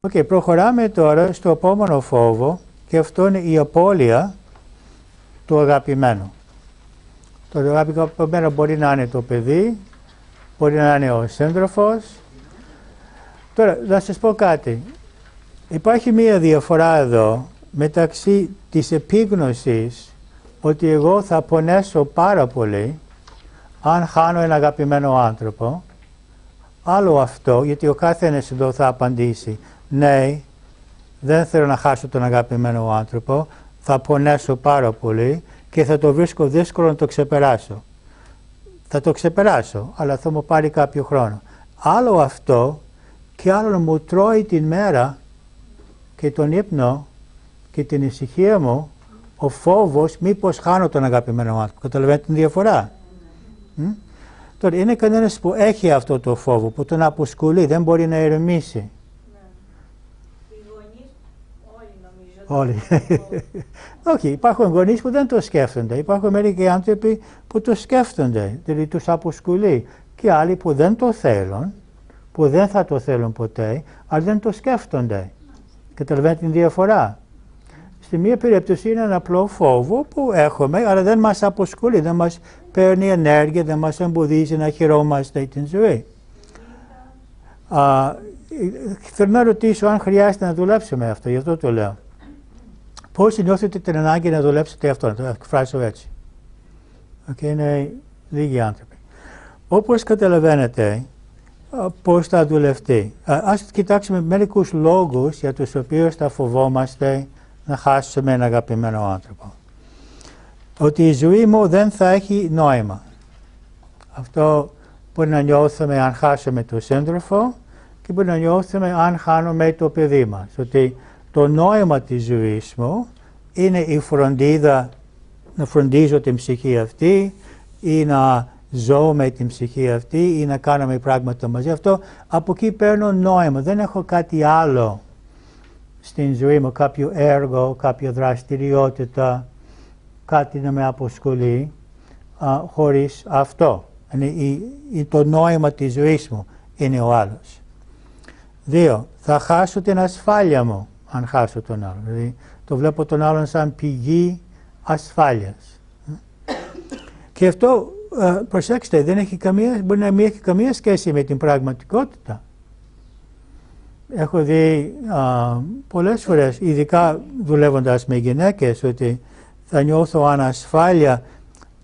Προχωράμε τώρα στο επόμενο φόβο και αυτό είναι η απώλεια του αγαπημένου. Το αγαπημένο μπορεί να είναι το παιδί, μπορεί να είναι ο σύντροφος. Τώρα, να σας πω κάτι. Υπάρχει μία διαφορά εδώ μεταξύ της επίγνωσης ότι εγώ θα πονέσω πάρα πολύ αν χάνω έναν αγαπημένο άνθρωπο. Άλλο αυτό, γιατί ο καθένας εδώ θα απαντήσει ναι, δεν θέλω να χάσω τον αγαπημένο άνθρωπο, θα πονέσω πάρα πολύ και θα το βρίσκω δύσκολο να το ξεπεράσω. Θα το ξεπεράσω, αλλά θα μου πάρει κάποιο χρόνο. Άλλο αυτό και άλλο μου τρώει την μέρα και τον ύπνο και την ησυχία μου ο φόβος μήπως χάνω τον αγαπημένο άνθρωπο. Καταλαβαίνετε την διαφορά. Τώρα είναι κανένας που έχει αυτό το φόβο, που τον αποσχολεί, δεν μπορεί να ηρεμήσει. Οι γονείς όλοι νομίζω. Όχι, υπάρχουν γονείς που δεν το σκέφτονται. Υπάρχουν μερικοί άνθρωποι που το σκέφτονται, δηλαδή τους αποσχολεί. Και άλλοι που δεν το θέλουν, που δεν θα το θέλουν ποτέ, αλλά δεν το σκέφτονται. Καταλαβαίνετε την διαφορά. Στη μία περίπτωση είναι ένα απλό φόβο που έχουμε, αλλά δεν μας αποσχολεί, δεν μας παίρνει ενέργεια, δεν μας εμποδίζει να χαιρόμαστε την ζωή. Θέλω να ρωτήσω αν χρειάζεται να δουλέψουμε αυτό, γι' αυτό το λέω. Πώς νιώθετε την ανάγκη να δουλέψετε αυτό, να το εκφράσω έτσι. Είναι λίγοι άνθρωποι. Όπως καταλαβαίνετε, πώς θα δουλευτεί. Ας κοιτάξουμε μερικούς λόγους για τους οποίους θα φοβόμαστε να χάσουμε έναν αγαπημένο άνθρωπο. Ότι η ζωή μου δεν θα έχει νόημα. Αυτό μπορεί να νιώθουμε αν χάσουμε τον σύντροφο και μπορεί να νιώθουμε αν χάνουμε το παιδί μας. Ότι το νόημα της ζωής μου είναι η φροντίδα, να φροντίζω την ψυχή αυτή ή να ζω με την ψυχή αυτή ή να κάνουμε πράγματα μαζί. Αυτό από εκεί παίρνω νόημα. Δεν έχω κάτι άλλο στην ζωή μου, κάποιο έργο, κάποια δραστηριότητα, κάτι να με αποσχολεί χωρίς αυτό. Το νόημα της ζωής μου είναι ο άλλος. 2. Θα χάσω την ασφάλεια μου αν χάσω τον άλλον. Δηλαδή, το βλέπω τον άλλον σαν πηγή ασφάλειας. Και αυτό, προσέξτε, μπορεί να μην έχει καμία σχέση με την πραγματικότητα. Έχω δει πολλές φορές, ειδικά δουλεύοντας με γυναίκες, ότι θα νιώθω ανασφάλεια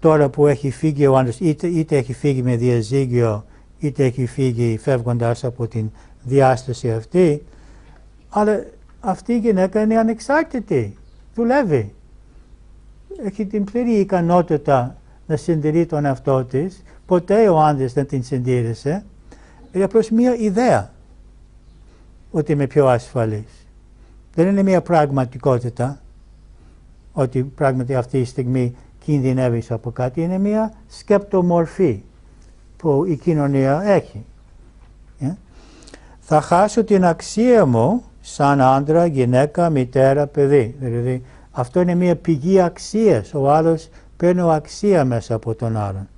τώρα που έχει φύγει ο άντρας, είτε έχει φύγει με διαζύγιο, είτε έχει φύγει φεύγοντας από την διάσταση αυτή, αλλά αυτή η γυναίκα είναι ανεξάρτητη, δουλεύει. Έχει την πλήρη ικανότητα να συντηρεί τον εαυτό της, ποτέ ο άντρας δεν την συντήρησε, είναι απλώς μία ιδέα ότι είμαι πιο ασφαλής. Δεν είναι μία πραγματικότητα ότι πράγματι αυτή τη στιγμή κινδυνεύεις από κάτι, είναι μία σκεπτομορφή που η κοινωνία έχει. Θα χάσω την αξία μου σαν άντρα, γυναίκα, μητέρα, παιδί. Δηλαδή αυτό είναι μία πηγή αξίας. Ο άλλος παίρνει αξία μέσα από τον άλλον.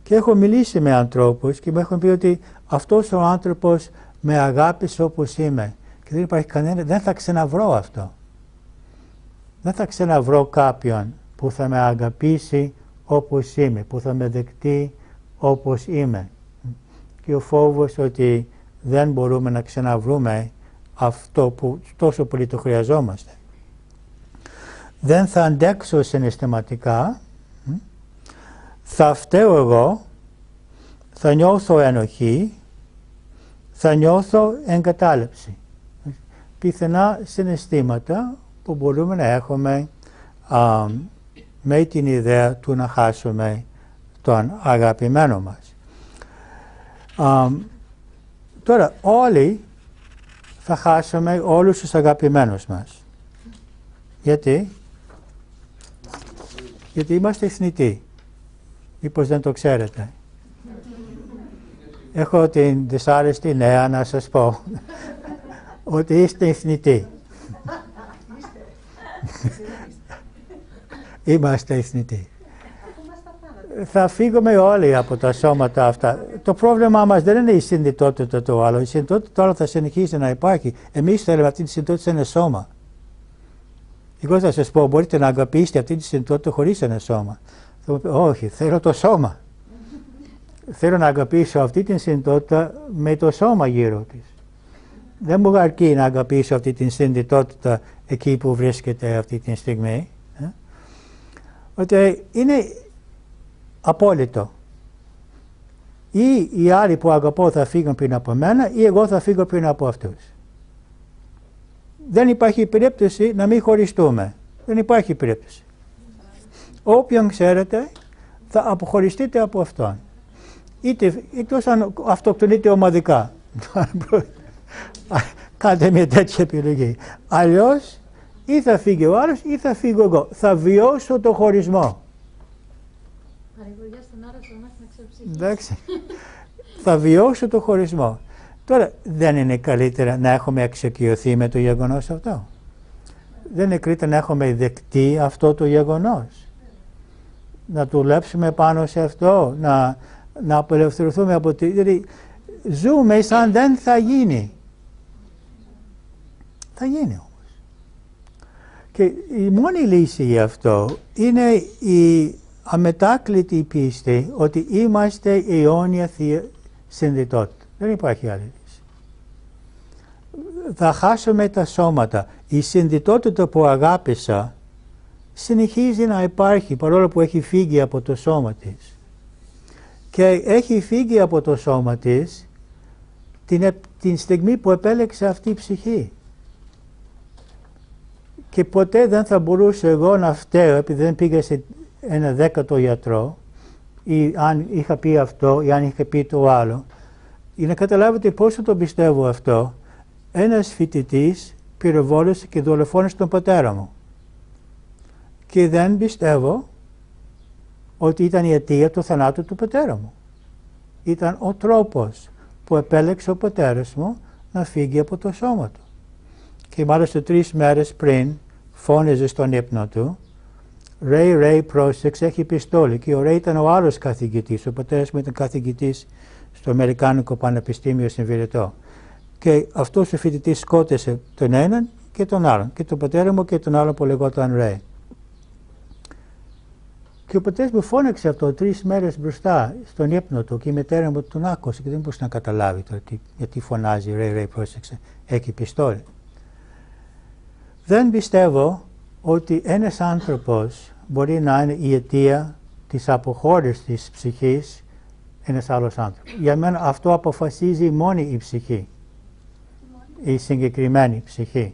Και έχω μιλήσει με ανθρώπους και μου έχουν πει ότι αυτός ο άνθρωπος με αγάπησε όπως είμαι. Και δεν υπάρχει δεν θα ξαναβρω αυτό. Δεν θα ξαναβρω κάποιον που θα με αγαπήσει όπως είμαι, που θα με δεκτεί όπως είμαι. Και ο φόβος ότι δεν μπορούμε να ξαναβρούμε αυτό που τόσο πολύ το χρειαζόμαστε. Δεν θα αντέξω συναισθηματικά, θα φταίω εγώ, θα νιώθω ενοχή, θα νιώθω εγκατάλειψη. Πιθανά συναισθήματα που μπορούμε να έχουμε με την ιδέα του να χάσουμε τον αγαπημένο μας. Τώρα όλοι θα χάσουμε όλους τους αγαπημένους μας. Γιατί? Γιατί είμαστε θνητοί. Μήπως δεν το ξέρετε. Έχω την δυσάρεστη νέα να σας πω ότι είστε θνητοί. Είμαστε θνητοί. θα φύγουμε όλοι από τα σώματα αυτά. Το πρόβλημά μας δεν είναι η συνειδητότητα του άλλου. Η συνειδητότητα του άλλου θα συνεχίσει να υπάρχει. Εμείς θέλουμε αυτή τη συνειδητότητα σε ένα σώμα. Εγώ θα σας πω, μπορείτε να αγαπήσετε αυτή τη συνειδητότητα χωρίς ένα σώμα. Θα μου πει, όχι, θέλω το σώμα. Θέλω να αγαπήσω αυτή τη συνειδητότητα με το σώμα γύρω της. Δεν μου αρκεί να αγαπήσω αυτή τη συνειδητότητα εκεί που βρίσκεται αυτή τη στιγμή. Ότι είναι απόλυτο. Ή οι άλλοι που αγαπώ θα φύγουν πριν από μένα ή εγώ θα φύγω πριν από αυτούς. Δεν υπάρχει περίπτωση να μην χωριστούμε. Δεν υπάρχει περίπτωση. Όποιον ξέρετε θα αποχωριστείτε από αυτόν. Είτε εκτός αν αυτοκτονείτε ομαδικά. Κάντε μια τέτοια επιλογή. Αλλιώς ή θα φύγει ο άλλος ή θα φύγω εγώ. Θα βιώσω το χωρισμό. Παρηγοριά στον άλλο να ξεψυχήσει. Εντάξει. Θα βιώσω το χωρισμό. Τώρα δεν είναι καλύτερα να έχουμε εξοικειωθεί με το γεγονός αυτό. Δεν είναι καλύτερα να έχουμε δεκτεί αυτό το γεγονός. Να δουλέψουμε πάνω σε αυτό. Να απελευθερωθούμε από τη... Δηλαδή, ζούμε σαν δεν θα γίνει. Θα γίνει όμως. Και η μόνη λύση γι' αυτό είναι η αμετάκλητη πίστη ότι είμαστε η αιώνια Θεία συνειδητότητα. Δεν υπάρχει άλλη λύση. Θα χάσουμε τα σώματα. Η συνειδητότητα που αγάπησα συνεχίζει να υπάρχει παρόλο που έχει φύγει από το σώμα της. Και έχει φύγει από το σώμα της την στιγμή που επέλεξε αυτή η ψυχή. Και ποτέ δεν θα μπορούσα εγώ να φταίω επειδή δεν πήγα σε ένα δέκατο γιατρό ή αν είχα πει αυτό ή αν είχα πει το άλλο. Για να καταλάβετε πόσο το πιστεύω αυτό, ένας φοιτητής πυροβόλησε και δολοφόνησε τον πατέρα μου. Και δεν πιστεύω ότι ήταν η αιτία του θανάτου του πατέρα μου. Ήταν ο τρόπος που επέλεξε ο πατέρας μου να φύγει από το σώμα του. Και μάλιστα 3 μέρες πριν φώναζε στον ύπνο του, Ray, πρόσεξε, έχει πιστόλι. Και ο Ray ήταν ο άλλος καθηγητής. Ο πατέρας μου ήταν καθηγητής στο Αμερικάνικο Πανεπιστήμιο στην Βηρετό. Και αυτός ο φοιτητής σκότωσε τον έναν και τον άλλον. Και τον πατέρα μου και τον άλλον που λεγόταν Ray. Και ο πατέρας μου φώναξε αυτό 3 μέρες μπροστά στον ύπνο του και η μητέρα μου τον άκουσε και δεν μπορούσε να καταλάβει το γιατί φωνάζει Ray, πρόσεξε, έχει πιστόλι. Δεν πιστεύω ότι ένας άνθρωπος μπορεί να είναι η αιτία της αποχώρησης της ψυχής ένας άλλος άνθρωπος. Για μένα αυτό αποφασίζει μόνη η ψυχή, η συγκεκριμένη ψυχή.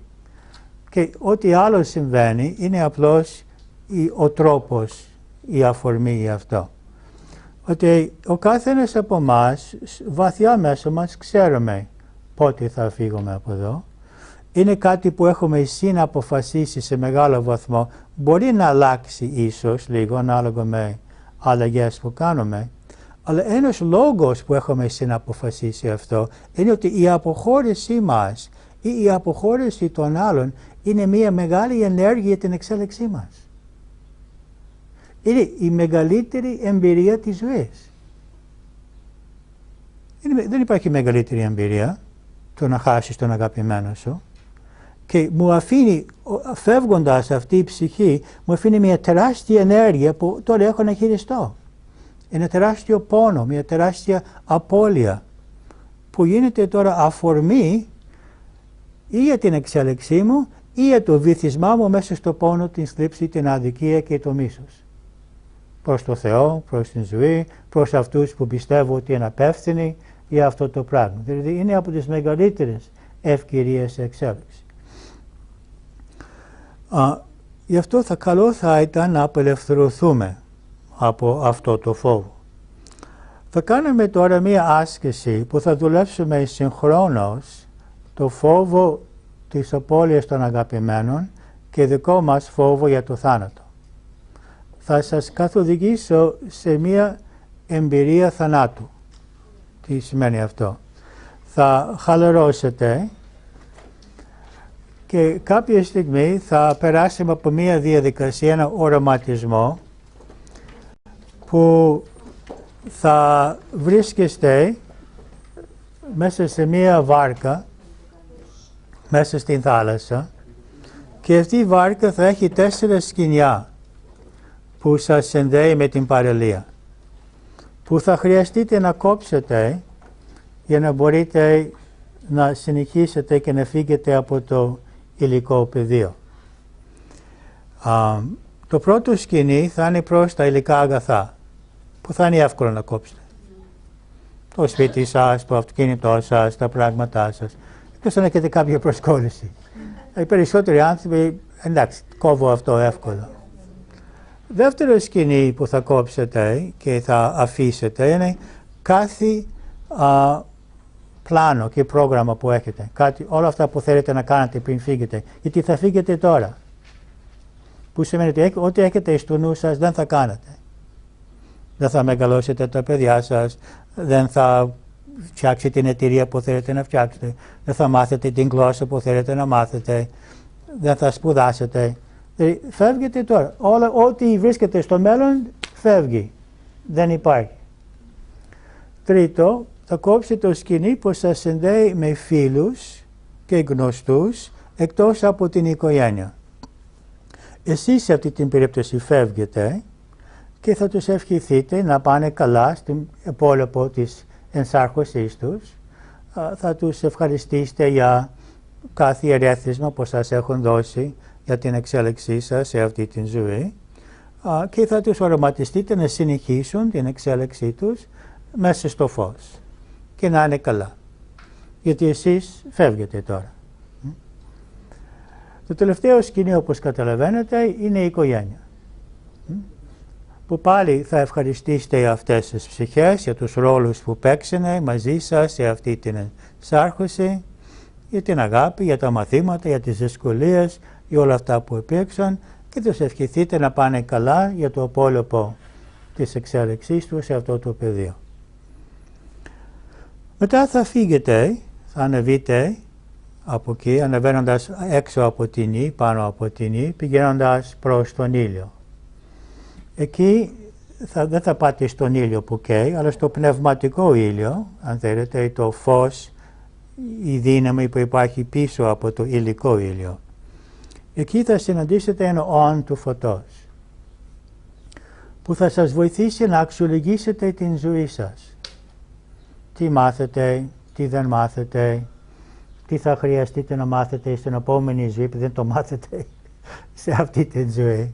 Και ό,τι άλλο συμβαίνει είναι απλώς ο τρόπος, η αφορμή για αυτό. Ότι ο καθένας από εμάς βαθιά μέσα μας ξέρουμε πότε θα φύγουμε από εδώ. Είναι κάτι που έχουμε συναποφασίσει σε μεγάλο βαθμό. Μπορεί να αλλάξει ίσως λίγο ανάλογα με αλλαγές που κάνουμε. Αλλά ένας λόγος που έχουμε συναποφασίσει αυτό είναι ότι η αποχώρησή μας ή η αποχώρηση των άλλων είναι μια μεγάλη ενέργεια για την εξέλιξή μας. Είναι η μεγαλύτερη εμπειρία της ζωής. Δεν υπάρχει μεγαλύτερη εμπειρία το να χάσεις τον αγαπημένο σου. Και μου αφήνει, φεύγοντας αυτή η ψυχή, μου αφήνει μια τεράστια ενέργεια που τώρα έχω να χειριστώ. Ένα τεράστιο πόνο, μια τεράστια απώλεια που γίνεται τώρα αφορμή ή για την εξέλιξή μου ή για το βυθισμά μου μέσα στο πόνο, την θλίψη, την αδικία και το μίσος. Προς το Θεό, προς την ζωή, προς αυτούς που πιστεύω ότι είναι απεύθυνοι για αυτό το πράγμα. Δηλαδή είναι από τις μεγαλύτερες ευκαιρίες εξέλιξη. Γι' αυτό καλό θα ήταν να απελευθερωθούμε από αυτό το φόβο. Θα κάνουμε τώρα μία άσκηση που θα δουλέψουμε συγχρόνως το φόβο της απώλειας των αγαπημένων και δικό μας φόβο για το θάνατο. Θα σας καθοδηγήσω σε μία εμπειρία θανάτου. Τι σημαίνει αυτό? Θα χαλαρώσετε και κάποια στιγμή θα περάσουμε από μία διαδικασία, ένα οραματισμό που θα βρίσκεστε μέσα σε μία βάρκα, μέσα στην θάλασσα, και αυτή η βάρκα θα έχει 4 σκοινιά που σας συνδέει με την παραλία, που θα χρειαστείτε να κόψετε για να μπορείτε να συνεχίσετε και να φύγετε από το υλικό πεδίο. Το πρώτο σκηνή θα είναι προς τα υλικά αγαθά, που θα είναι εύκολο να κόψετε. Το σπίτι σας, το αυτοκίνητό σας, τα πράγματά σας. Εκτός αν έχετε κάποια προσκόλληση. Οι περισσότεροι άνθρωποι, εντάξει, κόβω αυτό εύκολα. Δεύτερο σκηνή που θα κόψετε και θα αφήσετε είναι κάθε πλάνο και πρόγραμμα που έχετε. Όλα αυτά που θέλετε να κάνετε πριν φύγετε. Γιατί θα φύγετε τώρα. Που σημαίνει ότι ό,τι έχετε στο νου σας δεν θα κάνετε. Δεν θα μεγαλώσετε τα παιδιά σας, δεν θα φτιάξετε την εταιρεία που θέλετε να φτιάξετε, δεν θα μάθετε την γλώσσα που θέλετε να μάθετε, δεν θα σπουδάσετε. Δηλαδή, φεύγετε τώρα. Ό,τι βρίσκεται στο μέλλον φεύγει. Δεν υπάρχει. Τρίτο, θα κόψετε το σκηνή που σας συνδέει με φίλους και γνωστούς εκτός από την οικογένεια. Εσείς σε αυτή την περίπτωση φεύγετε και θα τους ευχηθείτε να πάνε καλά στην υπόλοιπο της ενσάρχωσής τους. Θα τους ευχαριστήσετε για κάθε ερέθισμα που σας έχουν δώσει για την εξέλιξή σας σε αυτή την ζωή και θα τους οραματιστείτε να συνεχίσουν την εξέλιξή τους μέσα στο φως και να είναι καλά. Γιατί εσείς φεύγετε τώρα. Το τελευταίο σκηνή, όπως καταλαβαίνετε, είναι η οικογένεια. Που πάλι θα ευχαριστήσετε αυτές τις ψυχές για τους ρόλους που παίξανε μαζί σας σε αυτή την ενσάρχωση, για την αγάπη, για τα μαθήματα, για τις δυσκολίες, για όλα αυτά που υπήρξαν και τους ευχηθείτε να πάνε καλά για το υπόλοιπο της εξέλιξής τους σε αυτό το πεδίο. Μετά θα φύγετε, θα ανεβείτε από εκεί, ανεβαίνοντας έξω από την γη, πάνω από την γη, πηγαίνοντας προς τον ήλιο. Εκεί δεν θα πάτε στον ήλιο που καίει, αλλά στο πνευματικό ήλιο, αν θέλετε, το φως, η δύναμη που υπάρχει πίσω από το υλικό ήλιο. Εκεί θα συναντήσετε ένα όν του φωτός, που θα σας βοηθήσει να αξιολογήσετε την ζωή σας. Τι μάθετε, τι δεν μάθετε, τι θα χρειαστείτε να μάθετε στην επόμενη ζωή που δεν το μάθετε σε αυτή τη ζωή.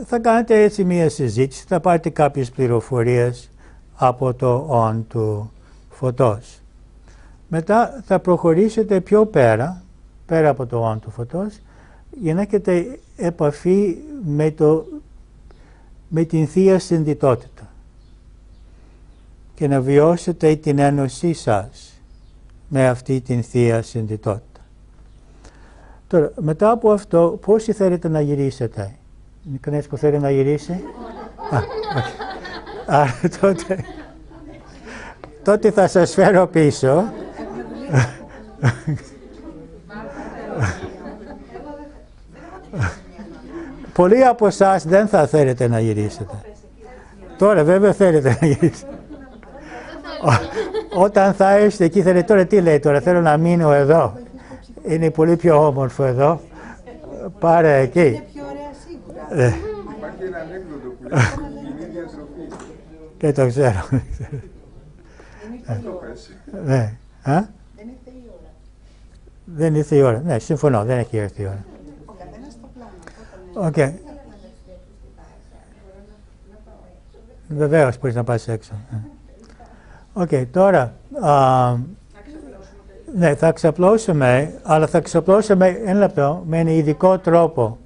Θα κάνετε έτσι μία συζήτηση, θα πάρετε κάποιες πληροφορίες από το όν του φωτός. Μετά θα προχωρήσετε πιο πέρα από το όν του φωτός, για να έχετε επαφή με την Θεία Συνδυτότητα και να βιώσετε την ένωσή σας με αυτή την Θεία Συνδυτότητα. Τώρα, μετά από αυτό, πόσοι θέλετε να γυρίσετε? Είναι κανένας που θέλει να γυρίσει? Όχι. Άρα τότε θα σας φέρω πίσω. Πολλοί από εσάς δεν θα θέλετε να γυρίσετε. Τώρα βέβαια θέλετε να γυρίσετε. Όταν θα έρθετε εκεί θέλετε, τώρα τι λέει τώρα, θέλω να μείνω εδώ. Είναι πολύ πιο όμορφο εδώ. Πάρε εκεί. Είναι πιο ωραία σίγουρα. Υπάρχει ένα ανέκδοτο που λέει την ίδια σοφή. Και το ξέρω. Ναι. Δεν ήρθε η ώρα. Δεν ήρθε η ώρα. Ναι, συμφωνώ, δεν έχει έρθει η ώρα. Ο καθένας στο πλάνο. Οκ. Βεβαίως μπορείς να πας έξω. Οκ, τώρα ναι, θα ξαπλώσουμε, αλλά θα ξαπλώσουμε ένα λεπτό με ένα ειδικό τρόπο.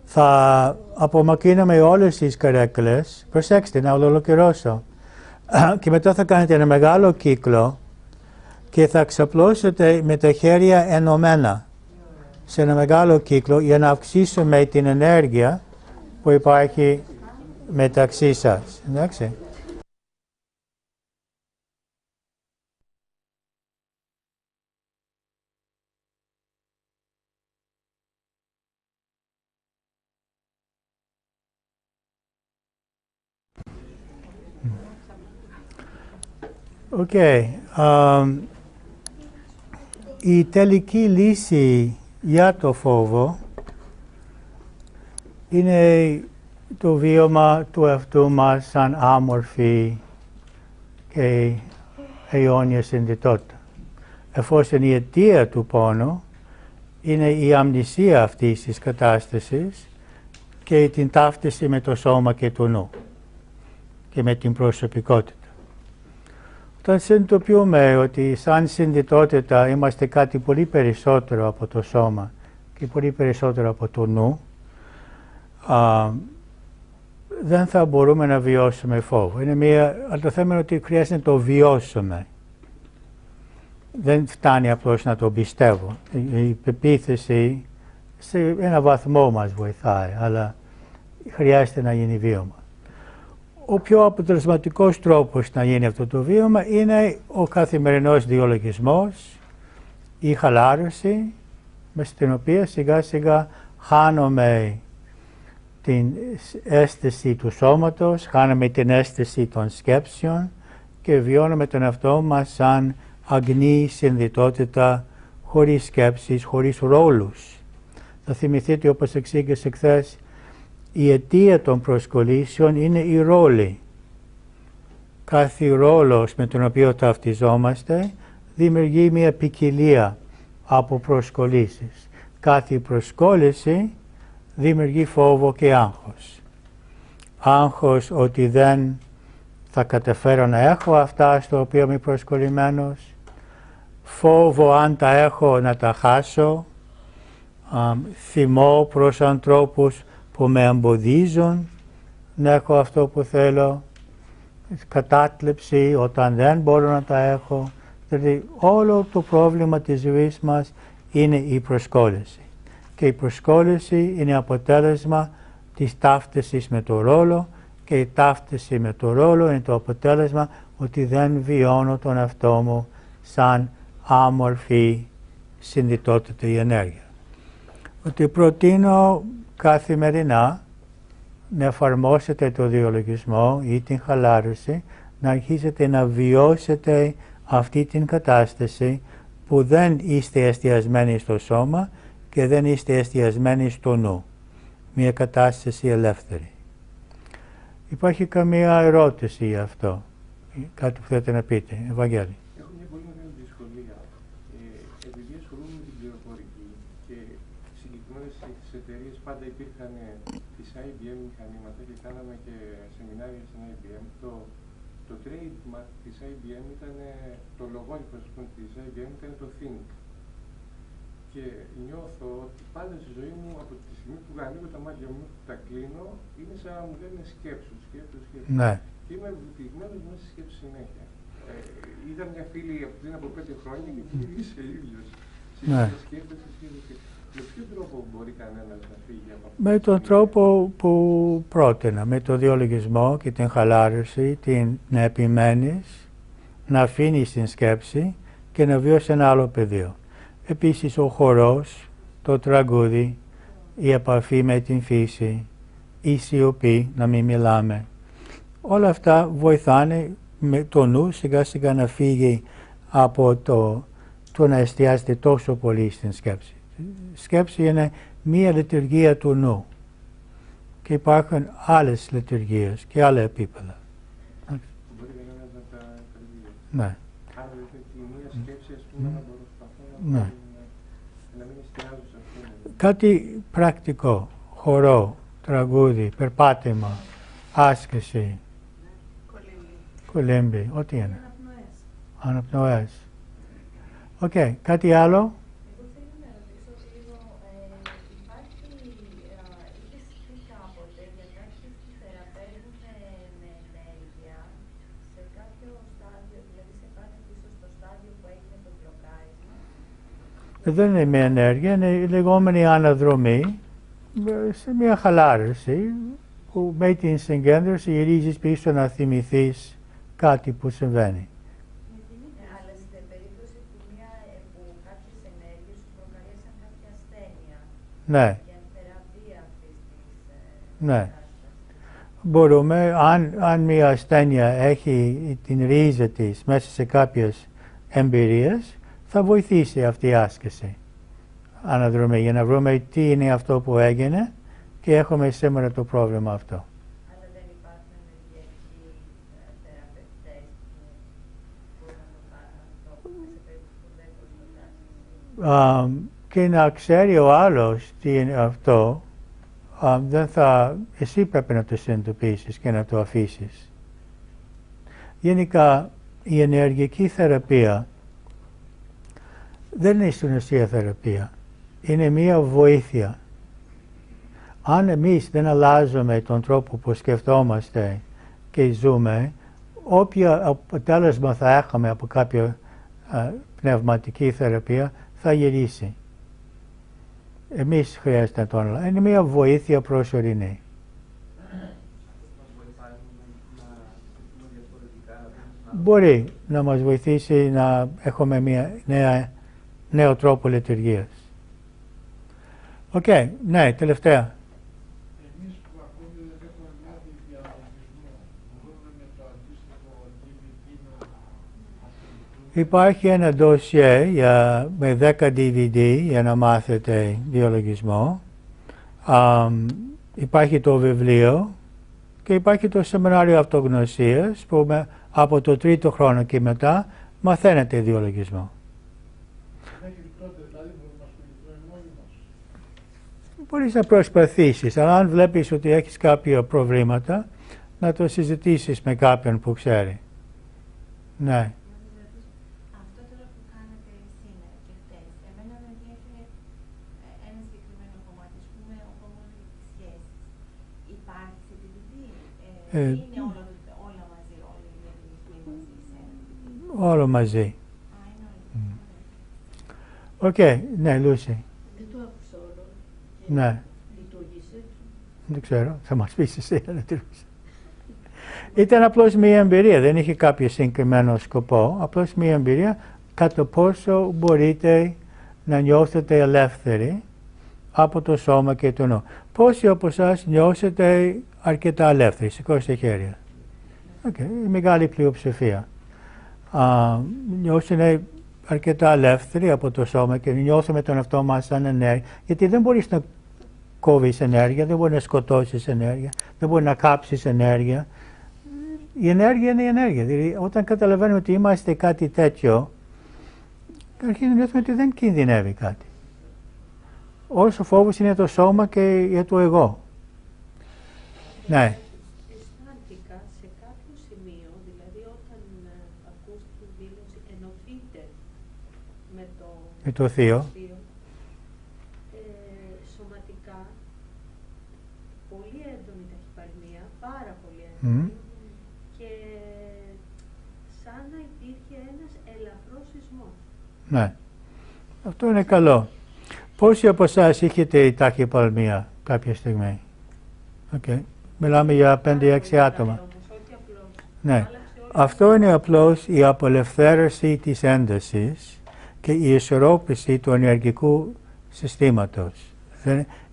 Θα απομακρύνουμε όλες τις καρέκλες. Προσέξτε, να ολοκληρώσω. Και μετά θα κάνετε ένα μεγάλο κύκλο και θα ξαπλώσετε με τα χέρια ενωμένα σε ένα μεγάλο κύκλο για να αυξήσουμε την ενέργεια που υπάρχει μεταξύ σας. Εντάξει. Η τελική λύση για το φόβο είναι το βίωμα του εαυτού μας σαν άμορφη και αιώνια συνδυτότητα. Εφόσον η αιτία του πόνου είναι η αμνησία αυτής της κατάστασης και την ταύτιση με το σώμα και το νου και με την προσωπικότητα. Όταν συνειδητοποιούμε ότι σαν συνδυτότητα είμαστε κάτι πολύ περισσότερο από το σώμα και πολύ περισσότερο από το νου, δεν θα μπορούμε να βιώσουμε φόβο. Το θέμα είναι ότι χρειάζεται να το βιώσουμε. Δεν φτάνει απλώς να το πιστεύω. Η πεποίθηση σε ένα βαθμό μας βοηθάει, αλλά χρειάζεται να γίνει βίωμα. Ο πιο αποτελεσματικός τρόπος να γίνει αυτό το βίωμα είναι ο καθημερινός διολογισμός, η χαλάρωση, με στην οποία σιγά σιγά χάνουμε την αίσθηση του σώματος, χάνουμε την αίσθηση των σκέψεων και βιώνουμε τον εαυτό μας σαν αγνή συνδυτότητα, χωρίς σκέψεις, χωρίς ρόλους. Θα θυμηθείτε, όπως εξήγησε χθες, η αιτία των προσκολήσεων είναι οι ρόλοι. Κάθε ρόλος με τον οποίο ταυτιζόμαστε δημιουργεί μια ποικιλία από προσκολήσεις. Κάθε προσκόλληση δημιουργεί φόβο και άγχος. Άγχος ότι δεν θα καταφέρω να έχω αυτά στο οποίο είμαι προσκολλημένος. Φόβο αν τα έχω να τα χάσω. Θυμό προς ανθρώπους που με εμποδίζουν να έχω αυτό που θέλω. Κατάθλιψη όταν δεν μπορώ να τα έχω. Δηλαδή όλο το πρόβλημα της ζωής μας είναι η προσκόλληση. Και η προσκόλληση είναι αποτέλεσμα της ταύτισης με το ρόλο και η ταύτιση με το ρόλο είναι το αποτέλεσμα ότι δεν βιώνω τον εαυτό μου σαν άμορφη συνδυτότητα ή ενέργεια. Ότι προτείνω καθημερινά να εφαρμόσετε το διολογισμό ή την χαλάρωση, να αρχίσετε να βιώσετε αυτή την κατάσταση που δεν είστε εστιασμένοι στο σώμα και δεν είστε εστιασμένοι στο νου. Μια κατάσταση ελεύθερη. Υπάρχει καμία ερώτηση για αυτό, κάτι που θέλετε να πείτε, Ευαγγέλη? Έχω μια πολύ μεγάλη δυσκολία. Επειδή ασχολούμαι με την πληροφορική και συγκεκριμένα στις εταιρείες πάντα υπήρχαν τις IBM μηχανήματα και κάναμε και σεμινάρια στην IBM. Το trademark της IBM ήταν, το λογότυπο της IBM ήταν το Think. Και νιώθω ότι πάντα στη ζωή μου, από τη στιγμή που ανοίγω τα μάτια μου, τα κλείνω, είναι σαν να μου λένε σκέψου. Ναι. Και είμαι βουτυγμένος μέσα στη σκέψη συνέχεια. Είδα μια φίλη πριν από 5 χρόνια και φίλη είσαι ίδιος. Ναι. Με ποιο τρόπο μπορεί κανένας να φύγει από αυτό? Με τον τρόπο που πρότεινα, με το διολογισμό και την χαλάρωση, να επιμένεις, να αφήνεις την σκέψη και να βιώσεις ένα άλλο πεδίο. Επίσης ο χορός, το τραγούδι, η επαφή με την φύση, η σιωπή, να μην μιλάμε. Όλα αυτά βοηθάνε με το νου σιγά σιγά να φύγει από το να εστιάζεται τόσο πολύ στην σκέψη. Η σκέψη είναι μία λειτουργία του νου και υπάρχουν άλλες λειτουργίες και άλλα επίπεδα. Μπορεί κανένας να τα κατηγορήσει. Ναι. Άρα τη μία σκέψη, ας πούμε, να προσπαθώ Ναι. να μην εστιάζω σε αυτό. Κάτι πρακτικό, χορό, τραγούδι, περπάτημα, άσκηση, κολύμπι, ό,τι είναι. Αναπνοές. Οκ, κάτι άλλο? Εγώ θέλω να ρωτήσω λίγο, είχες πει κάποτε για κάποιους που θεραπεύουν με ενέργεια σε κάποιο στάδιο, δηλαδή σε κάτι πίσω στο στάδιο που έγινε το μπλοκάρισμα. Δεν είναι μια ενέργεια, είναι η λεγόμενη αναδρομή, σε μια χαλάρωση που με την συγκέντρωση γυρίζεις πίσω να θυμηθείς κάτι που συμβαίνει. Αλλά στην περίπτωση που κάποιες ενέργειες σου προκαλέσαν κάποια ασθένεια Ναι, για θεραπεία αυτής της ναι. κατάστασης. μπορούμε, αν μια ασθένεια έχει την ρίζα της μέσα σε κάποιες εμπειρίες, θα βοηθήσει αυτή η άσκηση αναδρομή για να βρούμε τι είναι αυτό που έγινε και έχουμε σήμερα το πρόβλημα αυτό. Αλλά δεν υπάρχουν ενεργειακοί θεραπευτές που μπορούν να το κάνουν αυτό σε περίπτωση που δεν προσπαθούν. Και να ξέρει ο άλλος τι είναι αυτό, εσύ πρέπει να το συνειδητοποιήσεις και να το αφήσεις. Γενικά, η ενεργειακή θεραπεία δεν είναι στην ουσία θεραπεία. Είναι μία βοήθεια. Αν εμείς δεν αλλάζουμε τον τρόπο που σκεφτόμαστε και ζούμε, όποιο αποτέλεσμα θα έχουμε από κάποια πνευματική θεραπεία θα γυρίσει. Εμείς χρειάζεται να το αλλάξουμε. Είναι μία βοήθεια προσωρινή. Μπορεί να μας βοηθήσει να έχουμε μια νέο τρόπο λειτουργίας. Οκ, ναι, τελευταία. Εμείς που ακόμη δεν έχουμε μάθει διαλογισμό, μπορούμε με το αντίστοιχο DVD να Υπάρχει ένα ντοσιέ με 10 DVD για να μάθετε διαλογισμό. Υπάρχει το βιβλίο και υπάρχει το σεμινάριο αυτογνωσίας που από το 3ο χρόνο και μετά μαθαίνετε διαλογισμό. Μέχρι τότε δηλαδή μπορούμε να ασχοληθούμε μόνοι μας. Μπορείς να προσπαθήσεις, αλλά αν βλέπεις ότι έχεις κάποια προβλήματα, να το συζητήσεις με κάποιον που ξέρει. Ναι. Αυτό τώρα που κάνατε σήμερα και χτες, εμένα με ενδιαφέρει ένα συγκεκριμένο κομμάτι, ας πούμε, ο κομμάτις της σχέσης. Υπάρχει σε DVD, είναι όλα μαζί, όλοι οι διαλογισμοί μαζί σε ένα DVD. Όλο μαζί. Α, είναι όλοι. Οκ, ναι, Λούση. Δεν το άκουσα όλο. Ναι. Λειτουργήσε. Δεν ξέρω, θα μας πεις εσύ να λειτουργήσει. Ήταν απλώς μία εμπειρία, δεν είχε κάποιο συγκεκριμένο σκοπό. Απλώς μία εμπειρία κατά πόσο μπορείτε να νιώθετε ελεύθεροι από το σώμα και το νου. Πόσοι από εσάς νιώσετε αρκετά ελεύθεροι, σηκώστε χέρια. Η μεγάλη πλειοψηφία. Νιώσετε αρκετά ελεύθεροι από το σώμα και νιώθουμε τον εαυτό μας σαν ενέργεια. Γιατί δεν μπορείς να κόβεις ενέργεια, δεν μπορείς να σκοτώσεις ενέργεια, δεν μπορείς να κάψεις ενέργεια. Η ενέργεια είναι η ενέργεια. Δηλαδή, όταν καταλαβαίνουμε ότι είμαστε κάτι τέτοιο, αρχίζουμε να νιώθουμε ότι δεν κινδυνεύει κάτι. Όσο φόβος είναι το σώμα και για το εγώ. Ναι. Αισθάνθηκα σε κάποιο σημείο, δηλαδή όταν ακούς την δήλωση ενωθείτε με το θείο. Σωματικά, πολύ έντονη ταχυπαρμία, πάρα πολύ έντονη, και σαν να υπήρχε ένας ελαφρός σεισμός. Ναι. Αυτό είναι καλό. Πόσοι από εσάς είχετε ταχυπαλμία κάποια στιγμή? Μιλάμε για 5-6 άτομα. Ναι. Αυτό είναι απλώς η απελευθέρωση της έντασης και η ισορρόπηση του ενεργειακού συστήματος.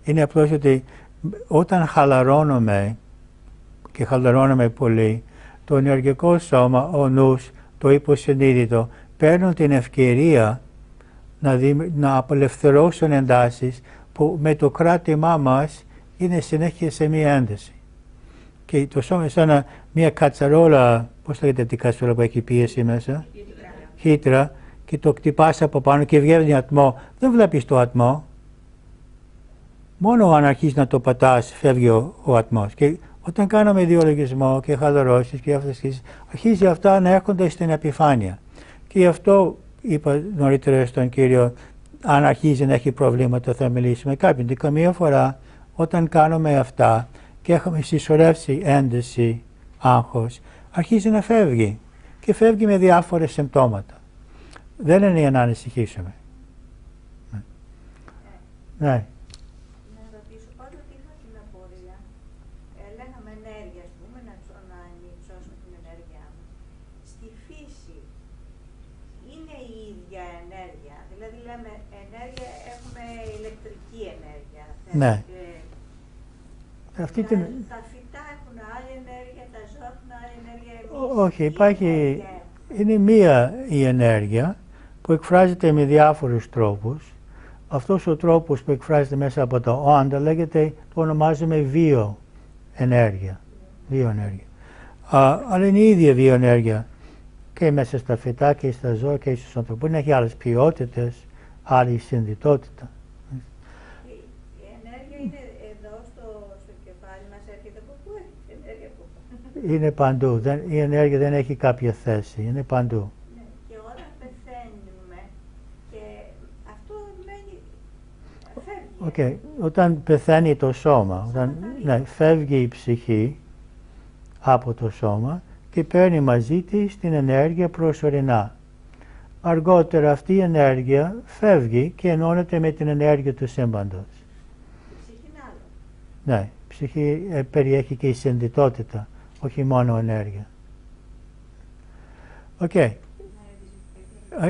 Είναι απλώς ότι όταν χαλαρώνουμε και χαλαρώνουμε πολύ, το ενεργειακό σώμα, ο νους, το υποσυνείδητο παίρνουν την ευκαιρία να απελευθερώσουν εντάσεις που με το κράτημά μας είναι συνέχεια σε μία ένταση. Και το σώμα σαν μία κατσαρόλα, πώς λέγεται την κατσαρόλα που έχει πίεση μέσα, χύτρα, και το χτυπάς από πάνω και βγαίνει ατμό. Δεν βλέπεις το ατμό. Μόνο αν αρχίσεις να το πατάς φεύγει ο ατμός. Και όταν κάνουμε διαλογισμό και χαλαρώσεις και αυτές, αρχίζει αυτά να έρχονται στην επιφάνεια. Και γι' αυτό είπα νωρίτερα στον κύριο, αν αρχίζει να έχει προβλήματα θα μιλήσουμε με κάποιον. Και καμία φορά όταν κάνουμε αυτά και έχουμε συσσωρεύσει ένταση, άγχος, αρχίζει να φεύγει. Και φεύγει με διάφορες συμπτώματα. Δεν είναι για να ανησυχήσουμε. Ναι. Να ρωτήσω, πάντοτε είχα την απορία, λέγαμε ενέργεια, ας πούμε, να ανυψώσουμε την ενέργειά μας. Στη φύση είναι η ίδια ενέργεια, δηλαδή λέμε ενέργεια, έχουμε ηλεκτρική ενέργεια. Ναι. Τα φυτά έχουν άλλη Όχι, υπάρχει, είναι μία η ενέργεια που εκφράζεται με διάφορους τρόπους. Αυτός ο τρόπος που εκφράζεται μέσα από τα όντα λέγεται, το ονομάζουμε βιοενέργεια. Αλλά είναι η ίδια βιοενέργεια και μέσα στα φυτά και στα ζώα και στους ανθρώπους. Μπορεί να έχει άλλες ποιότητες, άλλη συνδυτότητα. Η ενέργεια είναι εδώ στο κεφάλι μας, έρχεται από πού έχει ενέργεια από πού? Είναι παντού. Η ενέργεια δεν έχει κάποια θέση. Είναι παντού. Ναι, και όταν πεθαίνουμε, και αυτό μένει, φεύγει. Όταν πεθαίνει το σώμα, φεύγει η ψυχή από το σώμα και παίρνει μαζί της την ενέργεια προσωρινά. Αργότερα αυτή η ενέργεια φεύγει και ενώνεται με την ενέργεια του σύμπαντος. Η ψυχή είναι άλλο. Ναι, η ψυχή περιέχει και η συνδυτότητα, όχι μόνο ενέργεια.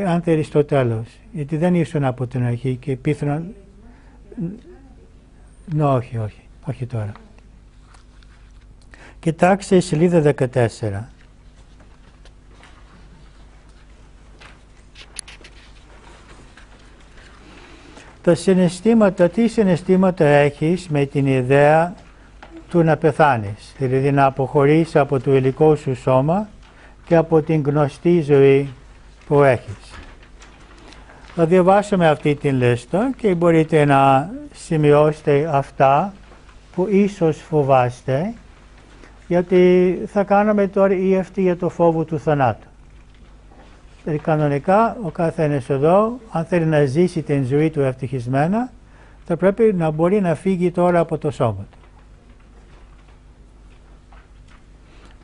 Αν θέλεις στο τέλος, γιατί δεν ήσουν από την αρχή και πιθανόν... Όχι τώρα. Κοιτάξτε σελίδα 14. Τα συναισθήματα, τι συναισθήματα έχεις με την ιδέα του να πεθάνεις, δηλαδή να αποχωρείς από το υλικό σου σώμα και από την γνωστή ζωή που έχεις. Θα διαβάσουμε αυτή την λίστα και μπορείτε να σημειώσετε αυτά που ίσως φοβάστε, γιατί θα κάνουμε τώρα ή αυτή για το φόβο του θανάτου. Δηλαδή κανονικά ο καθένας εδώ, αν θέλει να ζήσει την ζωή του ευτυχισμένα, θα πρέπει να μπορεί να φύγει τώρα από το σώμα του.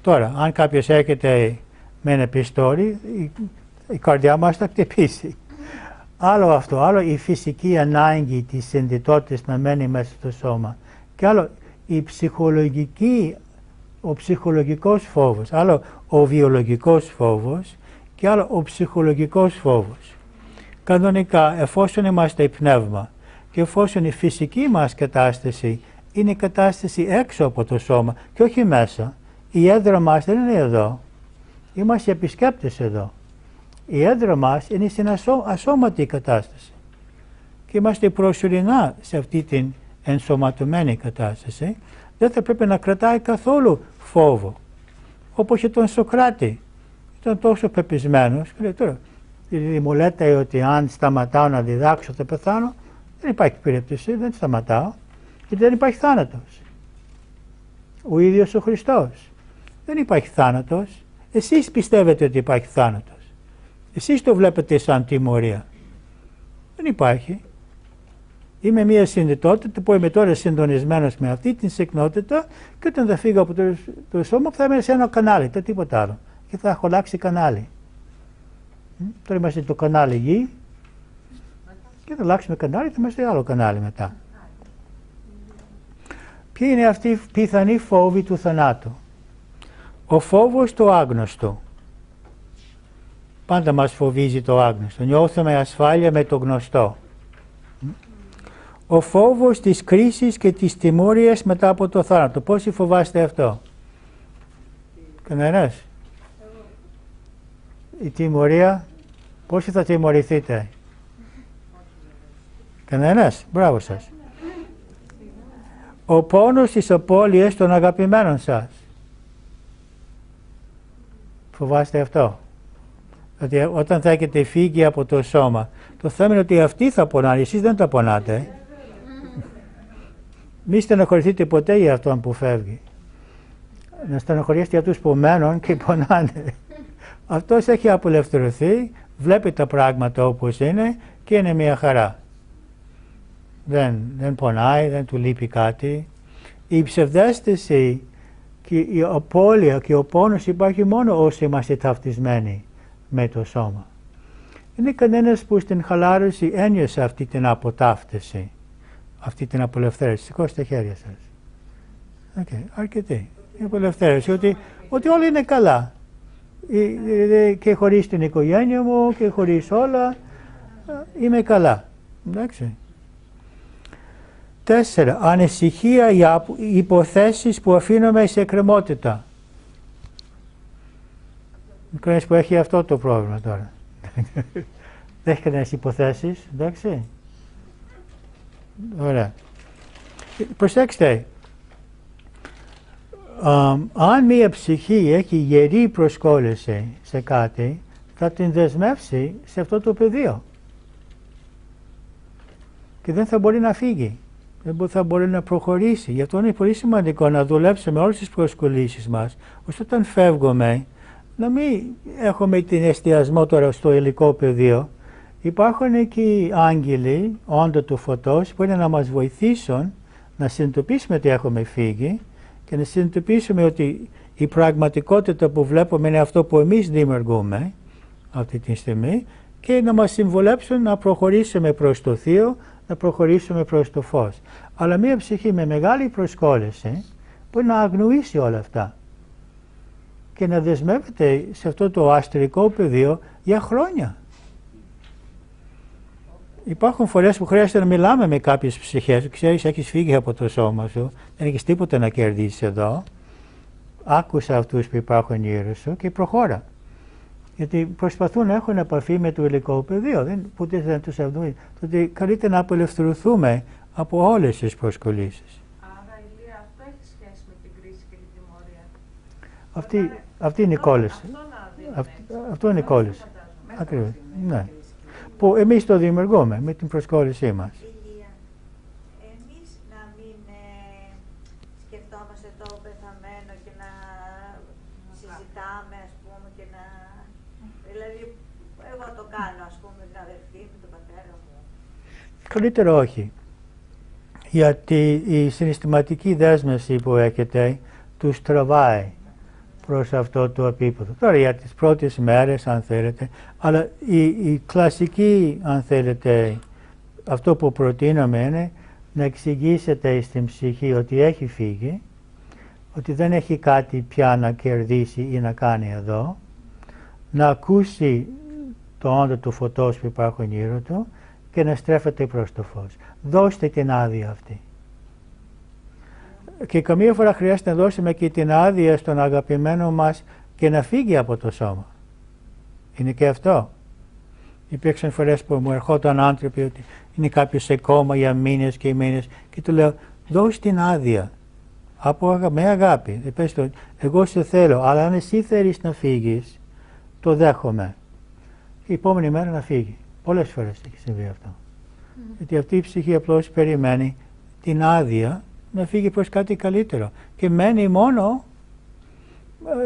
Τώρα, αν κάποιος έρχεται με ένα πιστόλι, η καρδιά μας θα χτυπήσει. Άλλο αυτό, άλλο η φυσική ανάγκη της συνδυτότητας να μένει μέσα στο σώμα. Και άλλο ο ψυχολογικός φόβος, άλλο ο βιολογικός φόβος και άλλο ο ψυχολογικός φόβος. Κανονικά, εφόσον είμαστε πνεύμα και εφόσον η φυσική μας κατάσταση είναι η κατάσταση έξω από το σώμα και όχι μέσα, η έδρα μας δεν είναι εδώ. Είμαστε επισκέπτες εδώ. Η έδρα μας είναι στην ασώματη κατάσταση. Και είμαστε προσωρινά σε αυτή την ενσωματωμένη κατάσταση. Δεν θα πρέπει να κρατάει καθόλου φόβο. Όπως και τον Σοκράτη. Ήταν τόσο πεπισμένος. Και λέει τώρα, δηλαδή μου λέτε ότι αν σταματάω να διδάξω θα πεθάνω. Δεν υπάρχει περίπτωση, δεν σταματάω. Γιατί δεν υπάρχει θάνατος. Ο ίδιος ο Χριστός. Δεν υπάρχει θάνατος. Εσείς πιστεύετε ότι υπάρχει θάνατος. Εσείς το βλέπετε σαν τιμωρία. Δεν υπάρχει. Είμαι μια συνδυτότητα που είμαι τώρα συντονισμένος με αυτή την συχνότητα και όταν θα φύγω από το σώμα θα είμαι σε ένα κανάλι, το τίποτα άλλο. Και θα έχω αλλάξει κανάλι. Τώρα είμαστε το κανάλι γη και θα αλλάξουμε κανάλι, θα είμαστε άλλο κανάλι μετά. Ποιοι είναι αυτοί οι πιθανοί φόβοι του θανάτου? Ο φόβος του άγνωστου. Πάντα μας φοβίζει το άγνωστο. Νιώθουμε ασφάλεια με το γνωστό. Ο φόβος της κρίσης και της τιμωρίας μετά από το θάνατο. Πόσοι φοβάστε αυτό? Κανένας? Η τιμωρία, πόσοι θα τιμωρηθείτε? Κανένας? Μπράβο σας. Ο πόνος της απώλειας των αγαπημένων σας. Φοβάστε αυτό? Ότι όταν θα έχετε φύγει από το σώμα, το θέμα είναι ότι αυτοί θα πονάνε, εσείς δεν τα πονάτε. Μη στενοχωρηθείτε ποτέ για αυτόν που φεύγει. Να στενοχωρήσετε για τους που μένουν και πονάνε. Αυτός έχει απελευθερωθεί, βλέπει τα πράγματα όπως είναι και είναι μια χαρά. Δεν πονάει, δεν του λείπει κάτι. Η ψευδαίσθηση και η απώλεια και ο πόνος υπάρχει μόνο όσοι είμαστε ταυτισμένοι με το σώμα. Είναι κανένας που στην χαλάρωση ένιωσε αυτή την αποτάφτιση, αυτή την απελευθέρωση? Σηκώστε τα χέρια σας. Αρκετοί. Η απελευθέρωση, ότι όλοι είναι καλά. Και χωρίς την οικογένεια μου και χωρίς όλα είμαι καλά. Εντάξει. 4. Ανησυχία για υποθέσεις που αφήνουμε σε εκκρεμότητα. Μικρόνης που έχει αυτό το πρόβλημα τώρα. Δεν έχει κανένας υποθέσεις, εντάξει. Ωραία. Προσέξτε, αν μία ψυχή έχει γερή προσκόλληση σε κάτι, θα την δεσμεύσει σε αυτό το πεδίο. Και δεν θα μπορεί να φύγει. Δεν θα μπορεί να προχωρήσει. Γι' αυτό είναι πολύ σημαντικό να δουλέψουμε όλες τις προσκολήσεις μας, ώστε όταν φεύγουμε, να μην έχουμε την εστιασμό τώρα στο υλικό πεδίο. Υπάρχουν εκεί άγγελοι, όντα του φωτός, που είναι να μας βοηθήσουν να συνειδητοποιήσουμε ότι έχουμε φύγει και να συνειδητοποιήσουμε ότι η πραγματικότητα που βλέπουμε είναι αυτό που εμείς δημιουργούμε αυτή τη στιγμή και να μας συμβουλέψουν να προχωρήσουμε προς το Θείο, να προχωρήσουμε προς το φως. Αλλά μία ψυχή με μεγάλη προσκόλληση μπορεί να αγνοήσει όλα αυτά και να δεσμεύεται σε αυτό το αστρικό πεδίο για χρόνια. Υπάρχουν φορές που χρειάζεται να μιλάμε με κάποιες ψυχές. Ξέρεις, έχεις φύγει από το σώμα σου, δεν έχεις τίποτα να κερδίσεις εδώ. Άκουσα αυτούς που υπάρχουν γύρω σου και προχώρα. Γιατί προσπαθούν να έχουν επαφή με το υλικό πεδίο, ποτέ δεν τους ευνοεί. Τότε καλύτερα να απελευθερωθούμε από όλες τις προσκολήσεις. Άρα, Ηλία, αυτό έχει σχέση με την κρίση και την τιμωρία. Αυτή είναι η κόλληση. Αυτό είναι η κόλληση. Ακριβώς. Ναι. Που εμείς το δημιουργούμε με την προσκόλλησή μας. Ηλία, εμείς να μην σκεφτόμαστε το πεθαμένο και να συζητάμε, ας πούμε, και να... Δηλαδή, εγώ το κάνω, ας πούμε, την αδερφή μου, τον πατέρα μου. Καλύτερο όχι. Γιατί η συναισθηματική δέσμευση που έχετε τους τραβάει προς αυτό το επίπεδο. Τώρα για τις πρώτες μέρες, αν θέλετε, αλλά η κλασική, αν θέλετε, αυτό που προτείναμε είναι να εξηγήσετε στην ψυχή ότι έχει φύγει, ότι δεν έχει κάτι πια να κερδίσει ή να κάνει εδώ, να ακούσει το όντα του φωτός που υπάρχουν γύρω του και να στρέφεται προς το φως. Δώστε την άδεια αυτή. Και καμία φορά χρειάζεται να δώσουμε και την άδεια στον αγαπημένο μας και να φύγει από το σώμα. Είναι και αυτό. Υπήρξαν φορές που μου ερχόταν άνθρωποι ότι είναι κάποιος σε κόμμα για μήνες και μήνες και του λέω δώσε την άδεια με αγάπη. Πες το, εγώ σε θέλω, αλλά αν εσύ θέλεις να φύγεις, το δέχομαι. Και η επόμενη μέρα να φύγει. Πολλές φορές έχει συμβεί αυτό. Γιατί αυτή η ψυχή απλώς περιμένει την άδεια να φύγει προς κάτι καλύτερο. Και μένει μόνο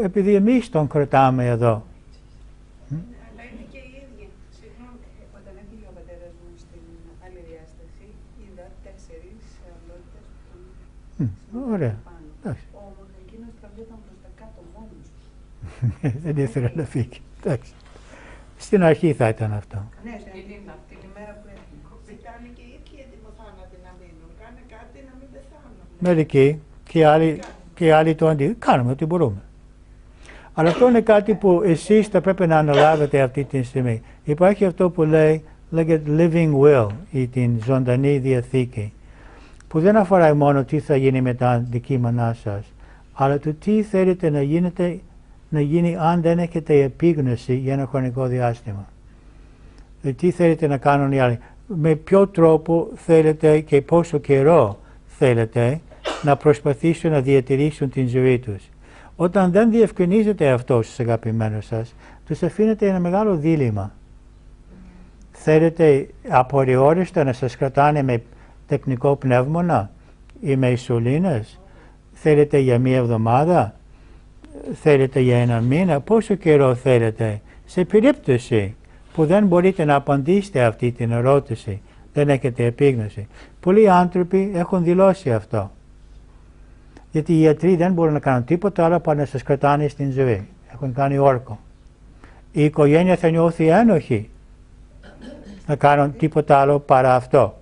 επειδή εμείς τον κρατάμε εδώ. Αλλά είναι και οι ίδιοι. Συγγνώμη, όταν έφυγε ο πατέρας μου στην άλλη διάσταση, είδα 4 αλλότητες που Ωραία. Όμως εκείνος τραβιόταν προς τα κάτω μόνος. Δεν ήθελε να φύγει. Εντάξει. Στην αρχή θα ήταν αυτό. Ναι, την ημέρα που έφυγε. Ήταν και οι ίδιοι ετοιμοθάνατοι να μείνουν. Κάνε κάτι να μην πεθάνουν. Μερικοί και άλλοι το αντί. Κάνουμε ό,τι μπορούμε. Αλλά αυτό είναι κάτι που εσείς θα πρέπει να αναλάβετε αυτή τη στιγμή. Υπάρχει αυτό που λέγεται living will ή την ζωντανή διαθήκη, που δεν αφορά μόνο τι θα γίνει με τα αντικείμενά σας, αλλά το τι θέλετε να γίνει αν δεν έχετε επίγνωση για ένα χρονικό διάστημα. Δηλαδή, τι θέλετε να κάνουν οι άλλοι, με ποιο τρόπο θέλετε και πόσο καιρό θέλετε να προσπαθήσουν να διατηρήσουν την ζωή τους. Όταν δεν διευκρινίζετε αυτό στους αγαπημένους σας, τους αφήνετε ένα μεγάλο δίλημμα. Θέλετε απορριόριστα να σας κρατάνε με τεχνικό πνεύμονα ή με ισουλίνες, θέλετε για μία εβδομάδα, θέλετε για ένα μήνα, πόσο καιρό θέλετε. Σε περίπτωση που δεν μπορείτε να απαντήσετε αυτή την ερώτηση, δεν έχετε επίγνωση. Πολλοί άνθρωποι έχουν δηλώσει αυτό. Γιατί οι ιατροί δεν μπορούν να κάνουν τίποτα άλλο παρά να σας κρατάνε στην ζωή. Έχουν κάνει όρκο. Η οικογένεια θα νιώθει ένοχη να κάνουν τίποτα άλλο παρά αυτό.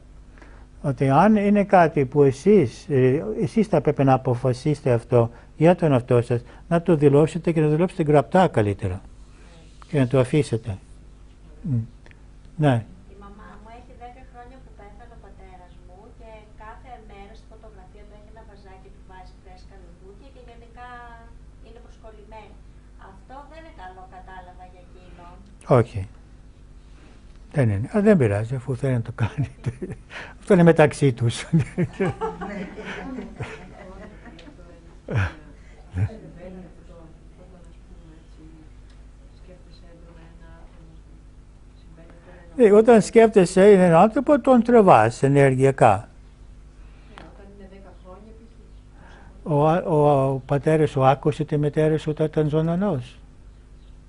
Ότι αν είναι κάτι που εσείς θα πρέπει να αποφασίσετε αυτό για τον εαυτό σας, να το δηλώσετε και να δουλέψετε γραπτά καλύτερα και να το αφήσετε. Ναι. Η μαμά μου έχει 10 χρόνια που πέθανε ο πατέρας μου και κάθε μέρα στη φωτογραφία του έχει ένα βαζάκι που βάζει φρέσκα λουλούδια και γενικά είναι προσκολλημένη. Αυτό δεν είναι καλό, κατάλαβα για εκείνο. Όχι. Δεν είναι. Αλλά δεν πειράζει, αφού θέλει να το κάνει. Αυτό είναι μεταξύ τους. Όταν σκέφτεσαι έναν άνθρωπο, τον τρεβάς ενεργειακά. Ο πατέρας σου άκουσε τη μητέρα σου όταν ήταν ζωντανός?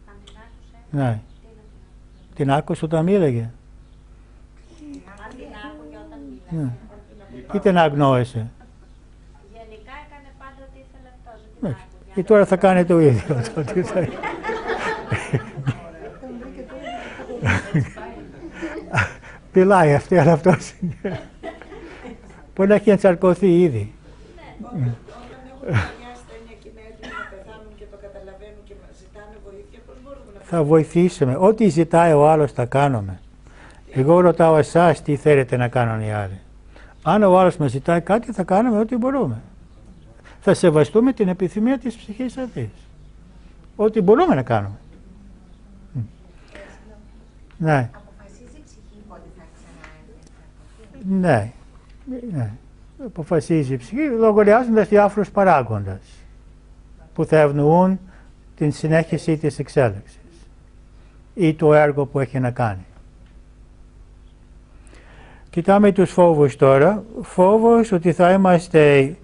Αν την άκουσε, Ναι. τι Την άκουσε όταν μίλαγε? αν την άκουγε όταν μίλαγε. Ή την αγνόησε? Γενικά έκανε πάντα ό,τι ήθελε αυτός, δεν την άκουγε. Ή τώρα θα κάνει το ίδιο. Πειλάει αυτή, αλλά αυτός μπορεί να έχει ενσαρκωθεί ήδη. Όταν έχουν μια ασθένεια και είναι έτοιμοι να πεθάνουν και το καταλαβαίνουν και μας ζητάνε βοήθεια, πώς μπορούμε να... Θα βοηθήσουμε. Ό,τι ζητάει ο άλλος θα κάνουμε. Εγώ ρωτάω εσάς τι θέλετε να κάνουν οι άλλοι. Αν ο άλλος μας ζητάει κάτι, θα κάνουμε ό,τι μπορούμε. Θα σεβαστούμε την επιθυμία της ψυχής αυτής. Ό,τι μπορούμε να κάνουμε. Ναι. Αποφασίζει η ψυχή πότε θα ξαναέρθει. Ναι. Ναι. Αποφασίζει η ψυχή λογαριάζοντας διάφορους παράγοντες που θα ευνοούν την συνέχιση της εξέλιξης ή το έργο που έχει να κάνει. Κοιτάμε τους φόβους τώρα. Φόβος ότι θα είμαστε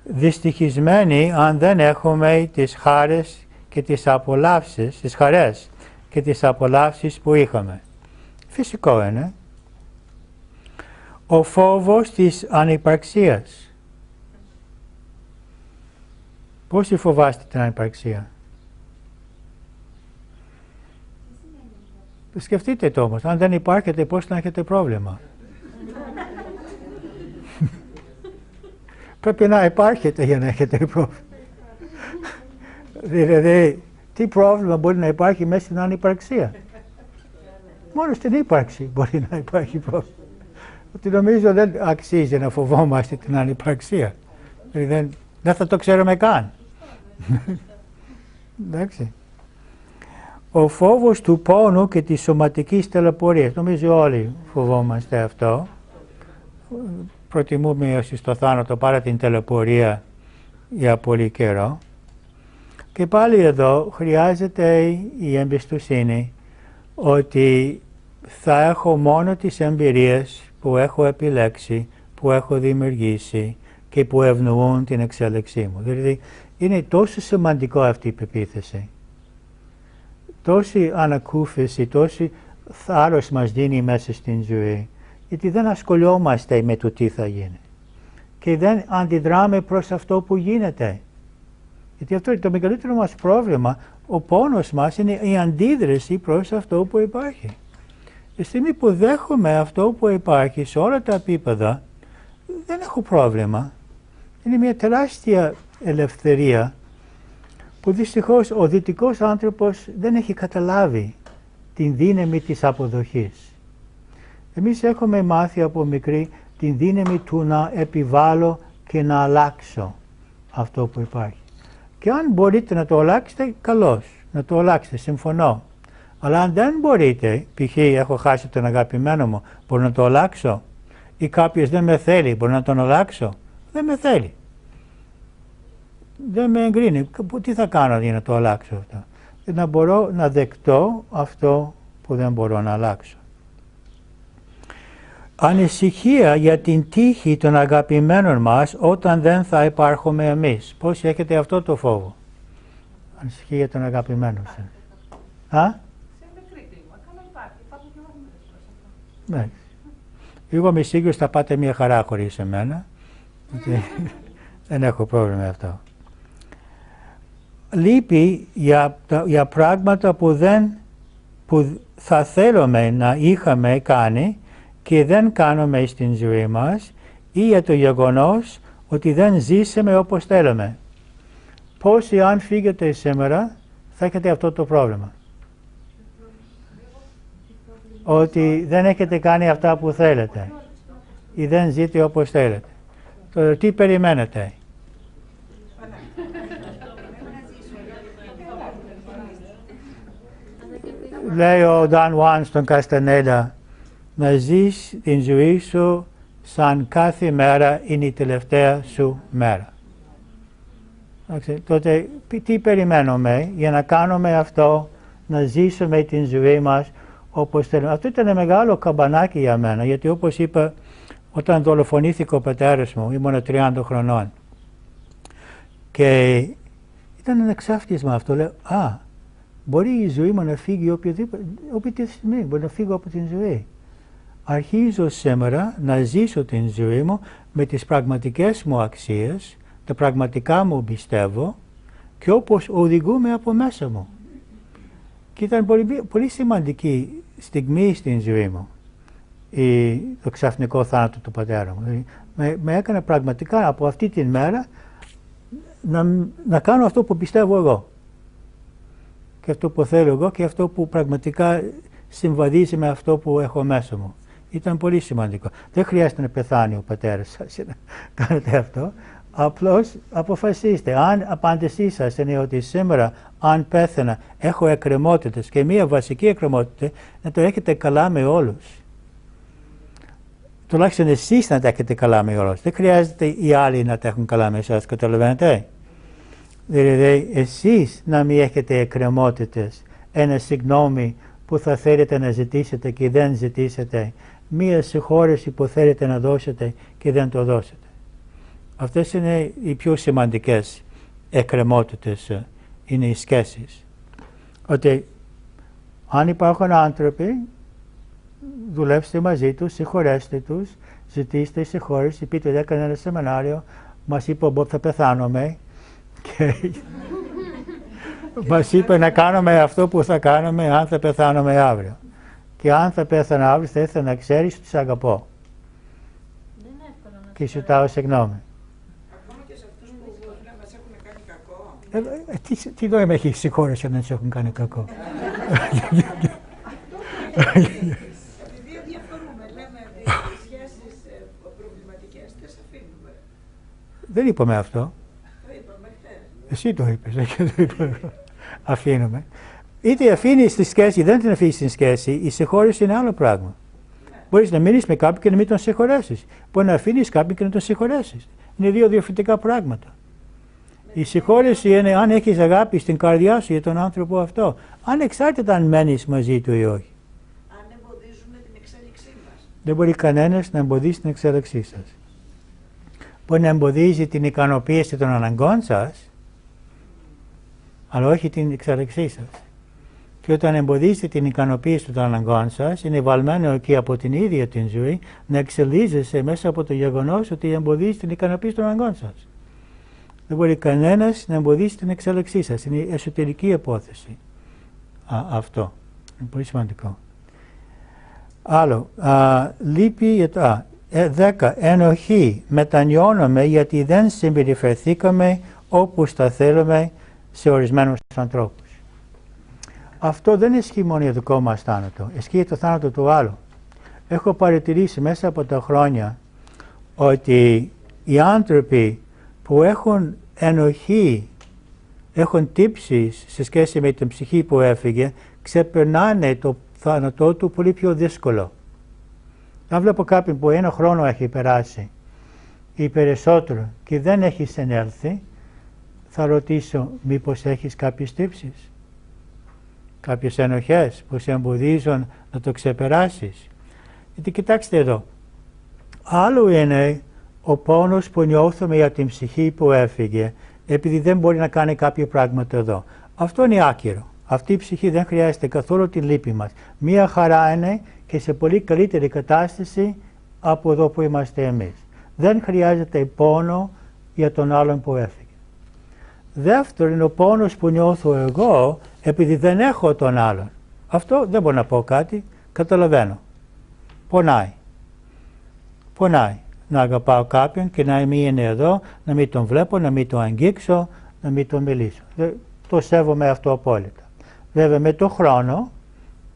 δυστυχισμένοι αν δεν έχουμε τις χάρες και τις απολαύσεις, τις χαρές και τις απολαύσεις που είχαμε. Φυσικό είναι. Ο φόβος της ανυπαρξίας. Πόσοι φοβάστε την ανυπαρξία? Σκεφτείτε το όμως, αν δεν υπάρχετε πώς να έχετε πρόβλημα. Πρέπει να υπάρχετε για να έχετε πρόβλημα. Δηλαδή, τι πρόβλημα μπορεί να υπάρχει μέσα στην ανυπαρξία? Μόνο στην ύπαρξη μπορεί να υπάρχει πρόβλημα. Ότι νομίζω δεν αξίζει να φοβόμαστε την ανυπαρξία. Δηλαδή δεν θα το ξέρουμε καν. Εντάξει. Ο φόβος του πόνου και της σωματικής ταλαιπωρίας. Νομίζω όλοι φοβόμαστε αυτό. Προτιμούμε όσοι στο θάνατο παρά την ταλαιπωρία για πολύ καιρό. Και πάλι εδώ χρειάζεται η εμπιστοσύνη ότι θα έχω μόνο τις εμπειρίες που έχω επιλέξει, που έχω δημιουργήσει και που ευνοούν την εξέλιξή μου. Δηλαδή είναι τόσο σημαντικό αυτή η πεποίθηση. Τόση ανακούφιση, τόση θάρρος μας δίνει μέσα στην ζωή, γιατί δεν ασχολιόμαστε με το τι θα γίνει και δεν αντιδράμε προς αυτό που γίνεται. Γιατί αυτό είναι το μεγαλύτερο μας πρόβλημα. Ο πόνος μας είναι η αντίδραση προς αυτό που υπάρχει. Τη στιγμή που δέχομαι αυτό που υπάρχει σε όλα τα επίπεδα, δεν έχω πρόβλημα. Είναι μια τεράστια ελευθερία που δυστυχώς ο δυτικός άνθρωπος δεν έχει καταλάβει την δύναμη της αποδοχής. Εμείς έχουμε μάθει από μικροί την δύναμη του να επιβάλλω και να αλλάξω αυτό που υπάρχει. Και αν μπορείτε να το αλλάξετε, καλώς, να το αλλάξετε, συμφωνώ. Αλλά αν δεν μπορείτε, π.χ. έχω χάσει τον αγαπημένο μου, μπορώ να το αλλάξω? Ή κάποιος δεν με θέλει, μπορώ να τον αλλάξω? Δεν με θέλει. Δεν με εγκρίνει. Τι θα κάνω για να το αλλάξω αυτό? Να μπορώ να δεκτώ αυτό που δεν μπορώ να αλλάξω. Ανησυχία για την τύχη των αγαπημένων μας όταν δεν θα υπάρχουμε εμείς. Πώς έχετε αυτό το φόβο? Ανησυχία για τον αγαπημένο σας. Ναι. Εγώ είμαι σίγουρος θα πάτε μια χαρά χωρίς εμένα. Δεν έχω πρόβλημα με αυτό. Λύπη για πράγματα που θα θέλουμε να είχαμε κάνει και δεν κάνουμε στην ζωή μας, ή για το γεγονός ότι δεν ζήσαμε όπως θέλουμε. Πόσοι αν φύγετε σήμερα θα έχετε αυτό το πρόβλημα? Ότι δεν έχετε κάνει αυτά που θέλετε ή δεν ζείτε όπως θέλετε. Τώρα τι περιμένετε? λέει ο Don Juan στον Καστανέδα, να ζεις την ζωή σου σαν κάθε μέρα είναι η τελευταία σου μέρα. Τότε τι περιμένουμε για να κάνουμε αυτό, να ζήσουμε την ζωή μας όπως θέλουμε. Αυτό ήταν μεγάλο καμπανάκι για μένα, γιατί όπως είπα, όταν δολοφονήθηκε ο πατέρας μου, ήμουν 30 χρονών. Και ήταν ένα ξάφτισμα αυτό. Λέω, μπορεί η ζωή μου να φύγει όποτε στιγμή, μπορεί να φύγω από την ζωή. Αρχίζω σήμερα να ζήσω την ζωή μου με τις πραγματικές μου αξίες, τα πραγματικά μου πιστεύω και όπως οδηγούμε από μέσα μου. Και ήταν πολύ σημαντική στιγμή στην ζωή μου το ξαφνικό θάνατο του πατέρα μου. Με έκανε πραγματικά από αυτή τη μέρα να κάνω αυτό που πιστεύω εγώ και αυτό που θέλω εγώ και αυτό που πραγματικά συμβαδίζει με αυτό που έχω μέσα μου. Ήταν πολύ σημαντικό. Δεν χρειάζεται να πεθάνει ο πατέρας σας για να κάνετε αυτό. Απλώς αποφασίστε. Αν απάντησή σας είναι ότι σήμερα αν πέθανα έχω εκκρεμότητες και μία βασική εκκρεμότητα να το έχετε καλά με όλους. Τουλάχιστον εσείς να τα έχετε καλά με όλους. Δεν χρειάζεται οι άλλοι να τα έχουν καλά με εσάς, καταλαβαίνετε. Δηλαδή εσείς να μην έχετε εκκρεμότητες, ένα συγγνώμη που θα θέλετε να ζητήσετε και δεν ζητήσετε, μία συγχώρεση που θέλετε να δώσετε και δεν το δώσετε. Αυτές είναι οι πιο σημαντικές εκκρεμότητες, είναι οι σχέσεις. Ότι αν υπάρχουν άνθρωποι, δουλέψτε μαζί τους, συγχωρέστε τους, ζητήστε συγχώρεση, πείτε ότι έκανε ένα σεμινάριο, μας είπε ότι θα πεθάνουμε και μας είπε να κάνουμε αυτό που θα κάνουμε αν θα πεθάνουμε αύριο. Και αν θα πέθανα αύριο θα ήθελα να ξέρεις ότι σε αγαπώ. Δεν είναι εύκολο να και ζητάω συγγνώμη. Ακόμα και σε αυτούς που μπορεί να μας έχουν κάνει κακό. Τι νόημα έχει συγχώρεση αν δεν σε έχουν κάνει κακό. Επειδή διαφωνούμε, λέμε ότι οι σχέσεις προβληματικές δεν σε αφήνουμε. Δεν είπαμε αυτό. Το είπαμε χθες. Εσύ το είπες. Αφήνουμε. Είτε αφήνεις τη σχέση, δεν την αφήνεις την σχέση, η συγχώρεση είναι άλλο πράγμα. Μπορείς να μείνεις με κάποιον και να μην τον συγχωρέσεις. Μπορεί να αφήνεις κάποιον και να τον συγχωρέσεις. Είναι δύο διαφορετικά πράγματα. Η συγχώρεση είναι αν έχεις αγάπη στην καρδιά σου για τον άνθρωπο αυτό, ανεξάρτητα αν μένεις μαζί του ή όχι. Αν εμποδίζουμε την εξέλιξή μας. Δεν μπορεί κανένας να εμποδίσει την εξέλιξή σας. Μπορεί να εμποδίζει την ικανοποίηση των αναγκών σας, αλλά όχι την εξέλιξή σας. Και όταν εμποδίζετε την ικανοποίηση των αναγκών σας, είναι βαλμένο εκεί από την ίδια την ζωή να εξελίσσεσαι μέσα από το γεγονός ότι εμποδίζει την ικανοποίηση των αναγκών σας. Δεν μπορεί κανένας να εμποδίσει την εξέλιξή σας. Είναι η εσωτερική υπόθεση. Αυτό. Είναι πολύ σημαντικό. Άλλο. Λύπη. 10. Ενοχή. Μετανιώνουμε γιατί δεν συμπεριφερθήκαμε όπως τα θέλουμε σε ορισμένους ανθρώπους. Αυτό δεν ισχύει μόνο για το δικό μας θάνατο. Ισχύει για το θάνατο του άλλου. Έχω παρατηρήσει μέσα από τα χρόνια ότι οι άνθρωποι που έχουν ενοχή, έχουν τύψεις σε σχέση με την ψυχή που έφυγε, ξεπερνάνε το θάνατό του πολύ πιο δύσκολο. Αν βλέπω κάποιον που 1 χρόνο έχει περάσει ή περισσότερο και δεν έχει συνέλθει, θα ρωτήσω μήπως έχεις κάποιες τύψεις, κάποιες ενοχές που σε εμποδίζουν να το ξεπεράσεις. Γιατί κοιτάξτε εδώ, άλλο είναι ο πόνος που νιώθουμε για την ψυχή που έφυγε επειδή δεν μπορεί να κάνει κάποια πράγματα εδώ. Αυτό είναι άκυρο. Αυτή η ψυχή δεν χρειάζεται καθόλου τη λύπη μας. Μία χαρά είναι και σε πολύ καλύτερη κατάσταση από εδώ που είμαστε εμείς. Δεν χρειάζεται πόνο για τον άλλον που έφυγε. Δεύτερο είναι ο πόνος που νιώθω εγώ επειδή δεν έχω τον άλλον. Αυτό δεν μπορώ να πω κάτι, καταλαβαίνω. Πονάει. Πονάει. Να αγαπάω κάποιον και να μην είναι εδώ, να μην τον βλέπω, να μην τον αγγίξω, να μην τον μιλήσω. Το σέβομαι αυτό απόλυτα. Βέβαια με το χρόνο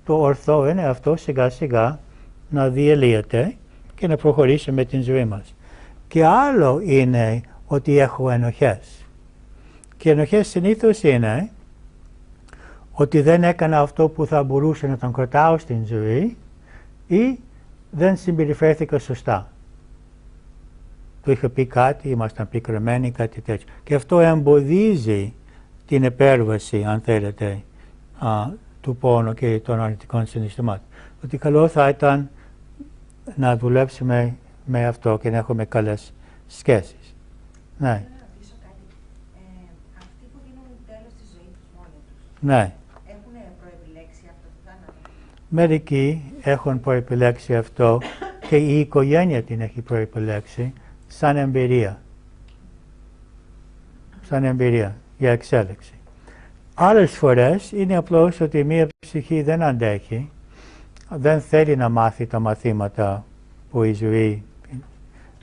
το ορθό είναι αυτό σιγά σιγά να διαλύεται και να προχωρήσει με την ζωή μας. Και άλλο είναι ότι έχω ενοχές. Και οι ενοχές συνήθως είναι ότι δεν έκανα αυτό που θα μπορούσε να τον κρατάω στην ζωή ή δεν συμπεριφέρθηκα σωστά. Του είχα πει κάτι, ήμασταν πικραμένοι, κάτι τέτοιο. Και αυτό εμποδίζει την επέρβαση, αν θέλετε, του πόνου και των αρνητικών συναισθημάτων. Ότι καλό θα ήταν να δουλέψουμε με αυτό και να έχουμε καλές σχέσεις. Ναι. Θέλω να ρωτήσω κάτι. Αυτοί που δίνουν τέλος στη ζωή τους μόνοι τους, Ναι. έχουν προεπιλέξει αυτό το θάνατο? Μερικοί έχουν προεπιλέξει αυτό και η οικογένεια την έχει προεπιλέξει σαν εμπειρία. Σαν εμπειρία για εξέλιξη. Άλλες φορές είναι απλώς ότι μία ψυχή δεν αντέχει, δεν θέλει να μάθει τα μαθήματα που η ζωή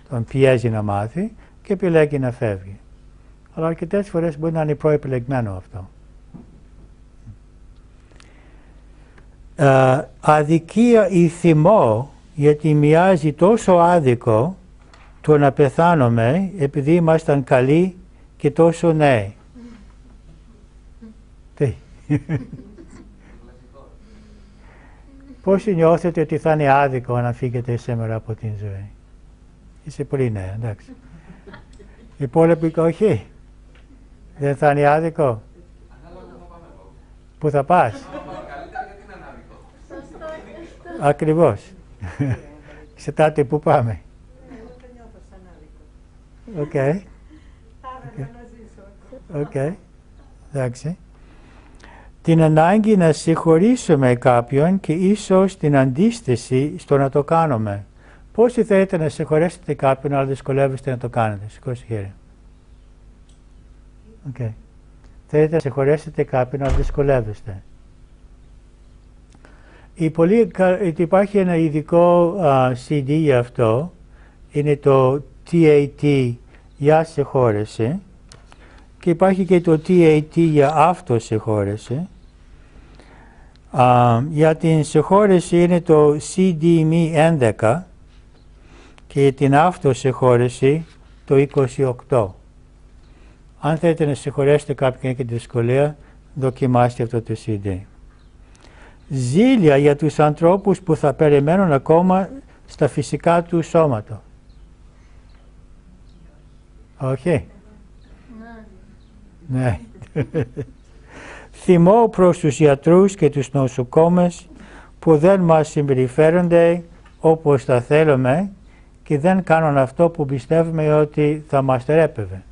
τον πιέζει να μάθει και επιλέγει να φεύγει. Αλλά αρκετές φορές μπορεί να είναι προεπιλεγμένο αυτό. Αδικία ή θυμό, γιατί μοιάζει τόσο άδικο το να πεθάνουμε επειδή ήμασταν καλοί και τόσο νέοι. Τι? Πώς νιώθετε ότι θα είναι άδικο να φύγετε σήμερα από την ζωή? Είσαι πολύ νέα, εντάξει. Οι υπόλοιποι όχι. Δεν θα είναι άδικο. Πού θα πας? Ακριβώς. Εξετάτε πού πάμε. Οκ. Οκ. Εντάξει. Την ανάγκη να συγχωρήσουμε κάποιον και ίσως την αντίσταση στο να το κάνουμε. Πόσοι θέλετε να συγχωρέσετε κάποιον αλλά δυσκολεύεστε να το κάνετε? Σηκώστε χέρι. Okay. Θέλετε να συγχωρέσετε κάποιον αλλά δυσκολεύεστε. Υπάρχει ένα ειδικό CD για αυτό. Είναι το TAT για συγχώρεση. Και υπάρχει και το TAT για αυτοσυγχώρεση. Για την συγχώρεση είναι το CDME 11 και για την αυτοσυγχώρεση το 28. Αν θέλετε να συγχωρέσετε κάποιον και τη δυσκολία, δοκιμάστε αυτό το CD. Ζήλια για τους ανθρώπους που θα περιμένουν ακόμα στα φυσικά του σώματα. Όχι. Ναι. Θυμό προς τους ιατρούς και τους νοσοκόμες που δεν μας συμπεριφέρονται όπως θα θέλουμε και δεν κάνουν αυτό που πιστεύουμε ότι θα μας θεράπευε.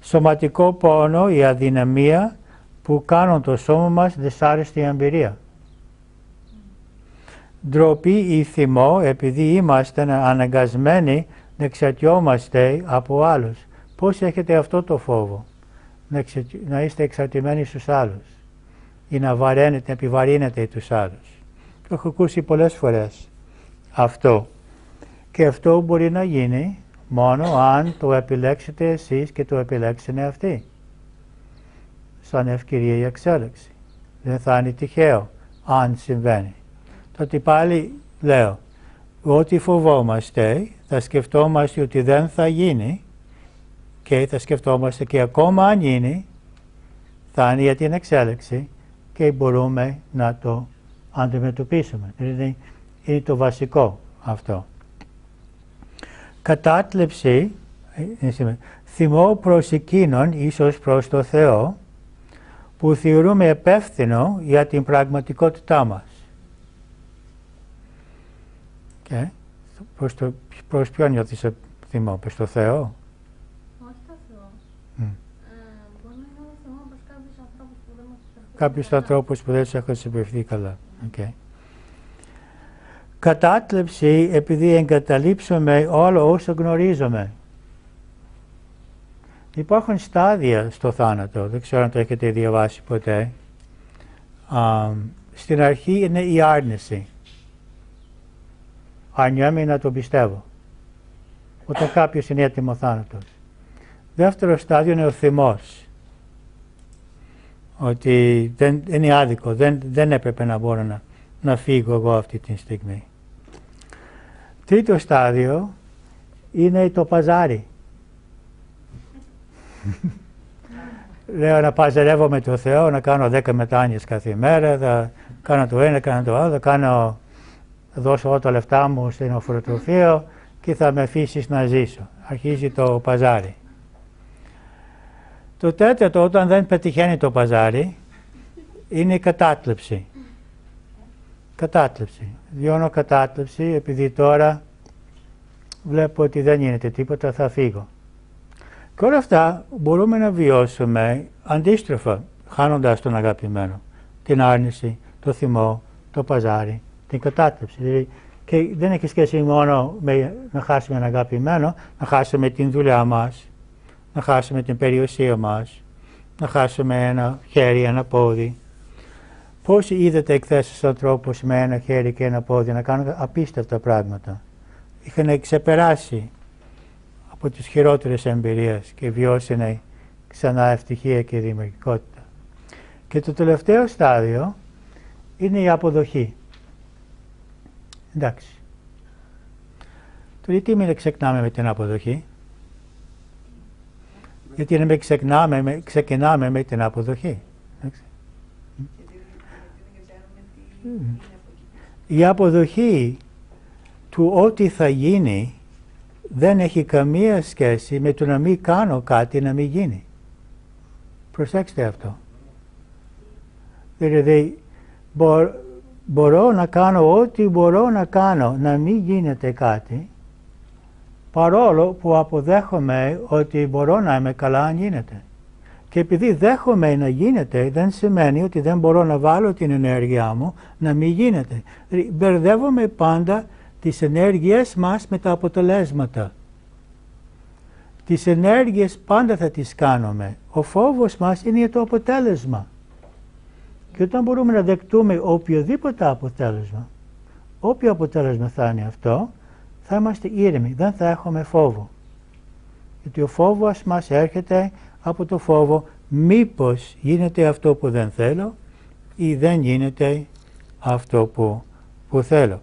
Σωματικό πόνο, η αδυναμία που κάνουν το σώμα μας δυσάρεστη εμπειρία. Ντροπή ή θυμό επειδή είμαστε αναγκασμένοι να εξαρτιόμαστε από άλλους. Πώς έχετε αυτό το φόβο, να είστε εξαρτημένοι στους άλλους ή να επιβαρύνετε τους άλλους? Το έχω ακούσει πολλές φορές αυτό. Και αυτό μπορεί να γίνει μόνο αν το επιλέξετε εσείς και το επιλέξουν αυτοί. Σαν ευκαιρία για εξέλιξη. Δεν θα είναι τυχαίο αν συμβαίνει. Τότε πάλι λέω, ό,τι φοβόμαστε θα σκεφτόμαστε ότι δεν θα γίνει και θα σκεφτόμαστε και ακόμα αν γίνει θα είναι για την εξέλιξη και μπορούμε να το αντιμετωπίσουμε. Δηλαδή είναι το βασικό αυτό. Κατάτλεψη, θυμό προς εκείνον, ίσως προς το Θεό, που θεωρούμε υπεύθυνο για την πραγματικότητά μας. Και προς ποιον νιώθεις θυμό, προς το Θεό? Όχι το Θεό. Μπορεί να νιώθω θυμό προς κάποιους ανθρώπους που δεν μας συμπεριφέρουν. Κάποιους ανθρώπους που δεν τους έχουν συμπεριφθεί καλά. Okay. Κατάτλεψη επειδή εγκαταλείψαμε όλο όσο γνωρίζουμε. Υπάρχουν στάδια στο θάνατο, δεν ξέρω αν το έχετε διαβάσει ποτέ. Στην αρχή είναι η άρνηση. Αρνιέμαι να το πιστεύω. Όταν κάποιος είναι έτοιμο θάνατος. Δεύτερο στάδιο είναι ο θυμός. Ότι δεν είναι άδικο, δεν έπρεπε να μπορώ να φύγω εγώ αυτή τη στιγμή. Τρίτο στάδιο είναι το παζάρι. λέω να παζαρεύω με το Θεό, να κάνω 10 μετάνοιες κάθε μέρα, θα κάνω το ένα, κάνω το άλλο, θα δώσω όλα τα λεφτά μου στην ορφανοτροφείο και θα με αφήσεις να ζήσω. Αρχίζει το παζάρι. Το τέταρτο, όταν δεν πετυχαίνει το παζάρι, είναι η κατάθλιψη. Κατάθλιψη. Βιώνω κατάθλιψη επειδή τώρα βλέπω ότι δεν γίνεται τίποτα, θα φύγω. Και όλα αυτά μπορούμε να βιώσουμε αντίστροφα, χάνοντας τον αγαπημένο. Την άρνηση, το θυμό, το παζάρι, την κατάθλιψη. Δηλαδή, και δεν έχει σχέση μόνο με να χάσουμε έναν αγαπημένο, να χάσουμε την δουλειά μας, να χάσουμε την περιουσία μας, να χάσουμε ένα χέρι, ένα πόδι. Πόσοι είδατε εκθέσεις ανθρώπους με ένα χέρι και ένα πόδι να κάνουν απίστευτα πράγματα. Είχαν ξεπεράσει από τις χειρότερες εμπειρίες και βιώσανε ξανά ευτυχία και δημιουργικότητα. Και το τελευταίο στάδιο είναι η αποδοχή. Εντάξει. Τώρα γιατί μην ξεκινάμε με την αποδοχή? Γιατί να μην ξεκινάμε με την αποδοχή. Η αποδοχή του ό,τι θα γίνει δεν έχει καμία σχέση με το να μην κάνω κάτι να μην γίνει. Προσέξτε αυτό. Δηλαδή, μπορώ να κάνω ό,τι μπορώ να κάνω να μην γίνεται κάτι, παρόλο που αποδέχομαι ότι μπορώ να είμαι καλά αν γίνεται. Και επειδή δέχομαι να γίνεται, δεν σημαίνει ότι δεν μπορώ να βάλω την ενέργειά μου να μην γίνεται. Δηλαδή, μπερδεύομαι πάντα τις ενέργειες μας με τα αποτελέσματα. Τις ενέργειες πάντα θα τις κάνουμε. Ο φόβος μας είναι το αποτέλεσμα. Και όταν μπορούμε να δεκτούμε οποιοδήποτε αποτέλεσμα, όποιο αποτέλεσμα θα είναι αυτό, θα είμαστε ήρεμοι, δεν θα έχουμε φόβο. Γιατί ο φόβος μας έρχεται από το φόβο μήπως γίνεται αυτό που δεν θέλω ή δεν γίνεται αυτό που θέλω.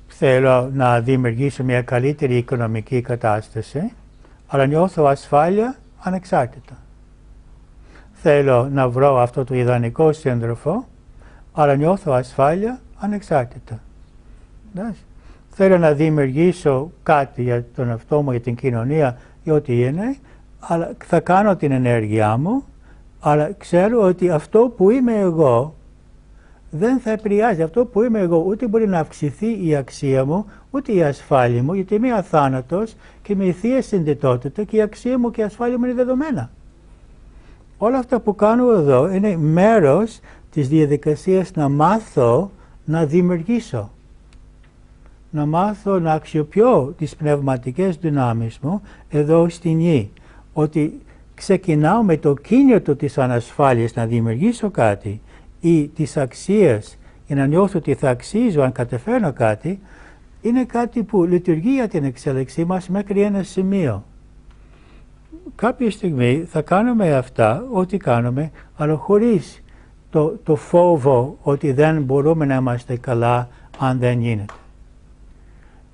Θέλω να δημιουργήσω μια καλύτερη οικονομική κατάσταση, αλλά νιώθω ασφάλεια ανεξάρτητα. Θέλω να βρω αυτό το ιδανικό σύντροφο, αλλά νιώθω ασφάλεια ανεξάρτητα. Θέλω να δημιουργήσω κάτι για τον εαυτό μου, για την κοινωνία, για ό,τι είναι, αλλά θα κάνω την ενέργειά μου, αλλά ξέρω ότι αυτό που είμαι εγώ δεν θα επηρεάζει. Αυτό που είμαι εγώ ούτε μπορεί να αυξηθεί η αξία μου, ούτε η ασφάλεια μου, γιατί είμαι αθάνατος και με θεία συνδετότητα και η αξία μου και η ασφάλεια μου είναι δεδομένα. Όλα αυτά που κάνω εδώ είναι μέρος της διαδικασίας να μάθω να δημιουργήσω. Να μάθω να αξιοποιώ τις πνευματικές δυνάμεις μου εδώ στην γη. Ότι ξεκινάω με το κίνητρο της ανασφάλειας να δημιουργήσω κάτι ή της αξίας για να νιώθω ότι θα αξίζω αν καταφέρνω κάτι, είναι κάτι που λειτουργεί για την εξέλιξή μας μέχρι ένα σημείο. Κάποια στιγμή θα κάνουμε αυτά, ό,τι κάνουμε, αλλά χωρίς το φόβο ότι δεν μπορούμε να είμαστε καλά αν δεν γίνεται.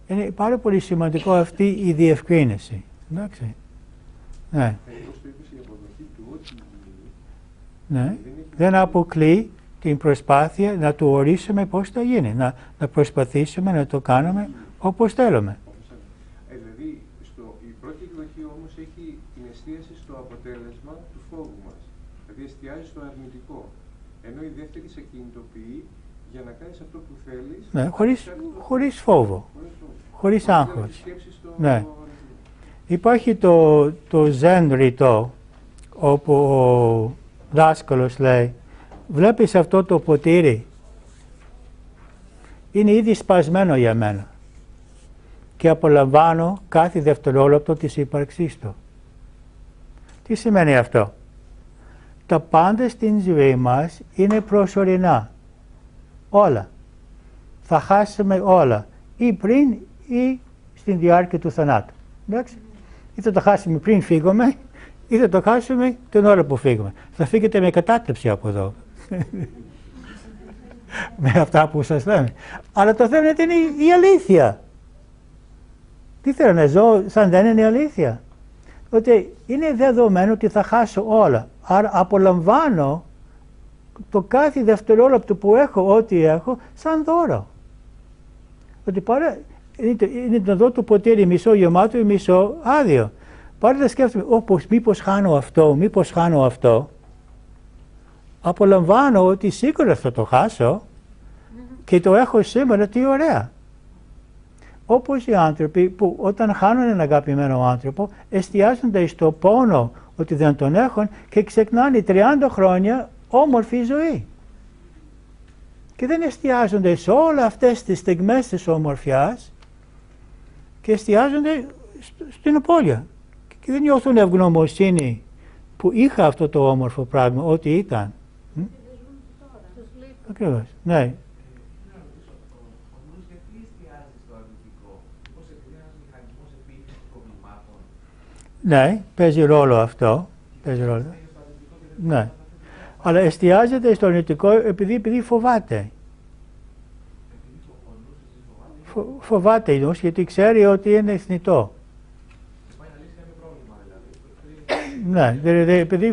Είναι πάρα πολύ σημαντικό αυτή η διευκρίνηση. Εντάξει. Ναι. Ναι. Δεν αποκλεί την προσπάθεια να του ορίσουμε πώς θα γίνει. Να προσπαθήσουμε να το κάνουμε όπως θέλουμε. Δηλαδή, η πρώτη εκδοχή όμως έχει την εστίαση στο αποτέλεσμα του φόβου μας. Δηλαδή, εστιάζει στο αρνητικό. Ενώ η δεύτερη σε κινητοποιεί για να κάνεις αυτό που θέλεις. Ναι, χωρίς φόβο. Χωρίς άγχος. Ναι. Υπάρχει το Ζεν ρητό, όπου ο δάσκαλος λέει, βλέπεις αυτό το ποτήρι, είναι ήδη σπασμένο για μένα και απολαμβάνω κάθε δευτερόλεπτο της ύπαρξής του. Τι σημαίνει αυτό? Τα πάντα στην ζωή μας είναι προσωρινά. Όλα. Θα χάσουμε όλα. Ή πριν ή στην διάρκεια του θανάτου. Εντάξει. Ή θα το χάσουμε πριν φύγουμε, ή θα το χάσουμε την ώρα που φύγουμε. Θα φύγετε με κατάθλιψη από εδώ. Με αυτά που σας λέμε. Αλλά το θέμα είναι η αλήθεια. Τι θέλω να ζω σαν δεν είναι αλήθεια. Ότι είναι δεδομένο ότι θα χάσω όλα. Άρα απολαμβάνω το κάθε δευτερόλεπτο που έχω, ό,τι έχω, σαν δώρο. Ότι παρά είναι να δω το ποτήρι μισό γεμάτο ή μισό άδειο. Παρά να σκέφτομαι, μήπως χάνω αυτό, απολαμβάνω ότι σίγουρα θα το χάσω και το έχω σήμερα, τι ωραία. Όπως οι άνθρωποι που όταν χάνουν έναν αγαπημένο άνθρωπο εστιάζονται στο πόνο ότι δεν τον έχουν και ξεχνάνε 30 χρόνια όμορφη ζωή. Και δεν εστιάζονται σε όλα αυτές τις στιγμές της ομορφιάς και εστιάζονται στην απώλεια. Και δεν νιώθουν ευγνωμοσύνη που είχα αυτό το όμορφο πράγμα, ό,τι ήταν. Ακριβώς, ναι. Ναι, παίζει ρόλο αυτό. Ναι. Αλλά εστιάζεται στο αρνητικό επειδή φοβάται. Φοβάται η νους γιατί ξέρει ότι είναι θνητό. Ναι, δηλαδή επειδή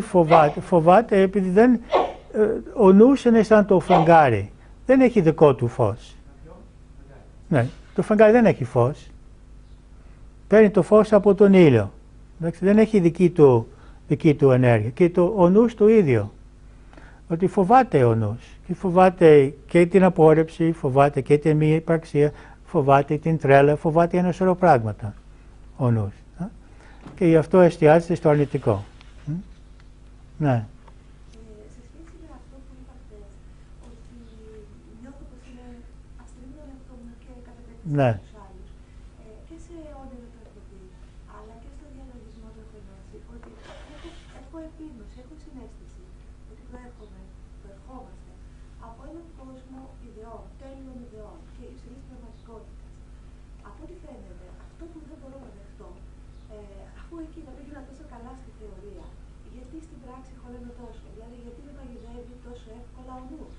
φοβάται επειδή δεν... Ο νους είναι σαν το φεγγάρι. Δεν έχει δικό του φως. Ναι, το φεγγάρι δεν έχει φως. Παίρνει το φως από τον ήλιο. Δεν έχει δική του ενέργεια. Και ο νους το ίδιο. Ότι φοβάται ο νους. Και φοβάται και την απόρρεψη, φοβάται και την μη υπαρξία, φοβάται την τρέλα, φοβάται ένα σωρό πράγματα ο νους. Και γι' αυτό εστιάζεται στο αρνητικό. Ναι. Σε σχέση με αυτό που είπατε, ότι νιώθω πως είναι αστρίμιο τον εαυτό μου και κατά περίπτωση στους άλλους, και σε όνειρο το έχω δει, αλλά και στο διαλογισμό το έχω νιώσει, ότι έχω επίγνωση, έχω συναίσθηση ότι προερχόμαστε από έναν κόσμο ιδεών, τέλειων ιδεών και υψηλής πραγματικότητας. Από ό,τι φαίνεται, αυτό που δεν μπορώ να δεχτώ, αφού εκεί τα πήγαινα τόσο καλά στη θεωρία, γιατί στην πράξη χωλένω τόσο, δηλαδή γιατί με παγιδεύει τόσο εύκολα ο νους.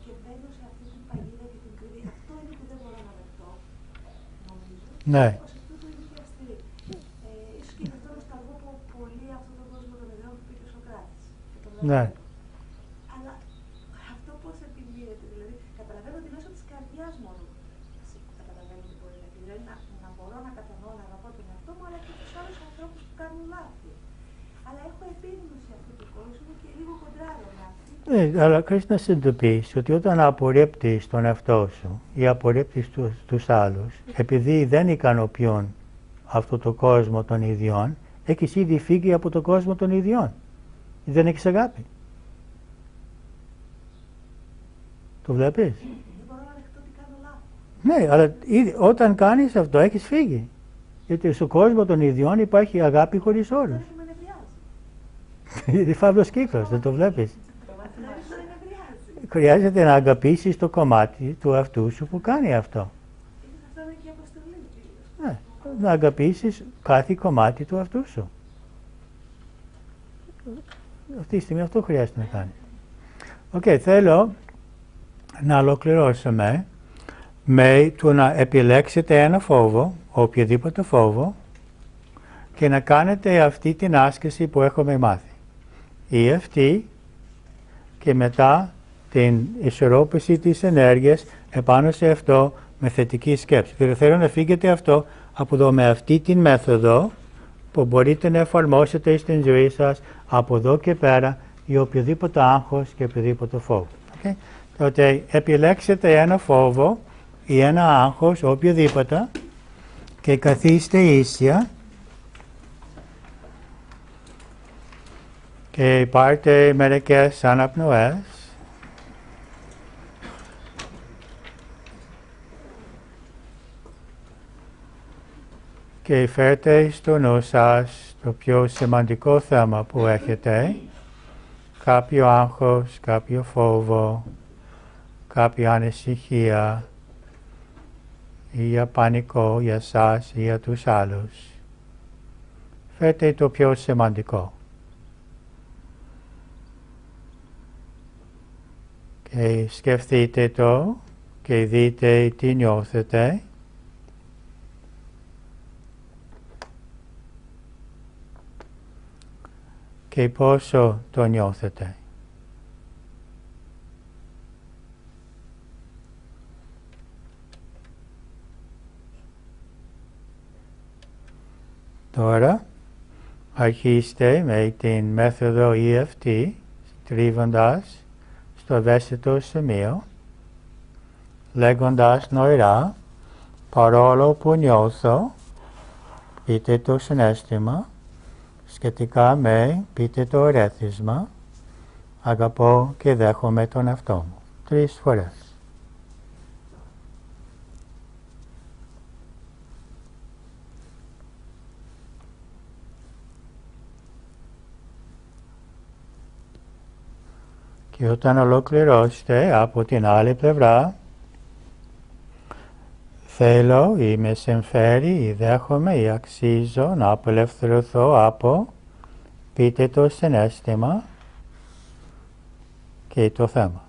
Και μπαίνω σε αυτή την παγίδα και την κρύβη. Αυτό είναι που δεν μπορώ να δεχτώ, νομίζω. Ναι. Όπως αυτό που είναι και αστρή. Ίσως και γι' αυτό νοσταλγώ πολύ αυτόν τον κόσμο των ιδεών που πήγε ο Σοκράτης. Ναι. Αλλά αυτό πώς επιμείνεται, δηλαδή καταλαβαίνω ότι μέσω της καρδιάς μόνο καταλαβαίνω ότι μπορεί να πει. Δηλαδή να μπορώ να κατανοώ, να αγαπώ τον εαυτό μου, αλλά και τους άλλους ανθρώπους που κάνουν λάθη. Αλλά έχω επίγνωση αυτού του κόσμου και λίγο κοντράρω λάθη. Αλλά χρειάζεται να συνειδητοποιήσεις ότι όταν απορρίπτεις τον εαυτό σου ή απορρίπτεις τους άλλους, επειδή δεν ικανοποιούν αυτό το κόσμο των ιδιών, έχεις ήδη φύγει από τον κόσμο των ιδιών. Δεν έχεις αγάπη. Το βλέπεις? Δεν μπορώ να δεχτώ ότι κάνω λάθος. Ναι, αλλά όταν κάνεις αυτό έχεις φύγει. Γιατί στον κόσμο των ιδιών υπάρχει αγάπη χωρίς όρους. Δεν με νευριάζει. Είναι φαύλος κύκλος, δεν το βλέπεις. Χρειάζεται να αγαπήσεις το κομμάτι του εαυτού σου που κάνει αυτό. Αυτό είναι και η αποστολή μου. Ναι, να αγαπήσεις κάθε κομμάτι του εαυτού σου. Αυτή τη στιγμή αυτό χρειάζεται να κάνεις. Θέλω να ολοκληρώσουμε με το να επιλέξετε ένα φόβο, οποιοδήποτε φόβο, και να κάνετε αυτή την άσκηση που έχουμε μάθει. Ή αυτή και μετά την ισορρόπηση της ενέργειας επάνω σε αυτό με θετική σκέψη. Δηλαδή θέλω να φύγετε αυτό από εδώ με αυτή την μέθοδο που μπορείτε να εφαρμόσετε στην ζωή σας από εδώ και πέρα ή οποιοδήποτε άγχος και οποιοδήποτε φόβο. Τότε επιλέξετε ένα φόβο ή ένα άγχος, οποιοδήποτε, και καθίστε ίσια και πάρτε μερικές αναπνοές. Και φέρτε στο νου σας το πιο σημαντικό θέμα που έχετε, κάποιο άγχος, κάποιο φόβο, κάποια ανησυχία ή για πανικό για σας ή για τους άλλους. Φέρτε το πιο σημαντικό. Και σκεφτείτε το και δείτε τι νιώθετε. και πόσο το νιώθετε. Τώρα αρχίστε με την μέθοδο EFT, τρίβοντας στο ευαίσθητο σημείο, λέγοντας νοηρά, παρόλο που νιώθω, πείτε το συναίσθημα, σχετικά με πείτε το ερέθισμα, αγαπώ και δέχομαι τον εαυτό μου. 3 φορές. Και όταν ολοκληρώσετε από την άλλη πλευρά, θέλω ή με συμφέρει ή δέχομαι ή αξίζω να απελευθερωθώ από, πείτε το συναίσθημα και το θέμα.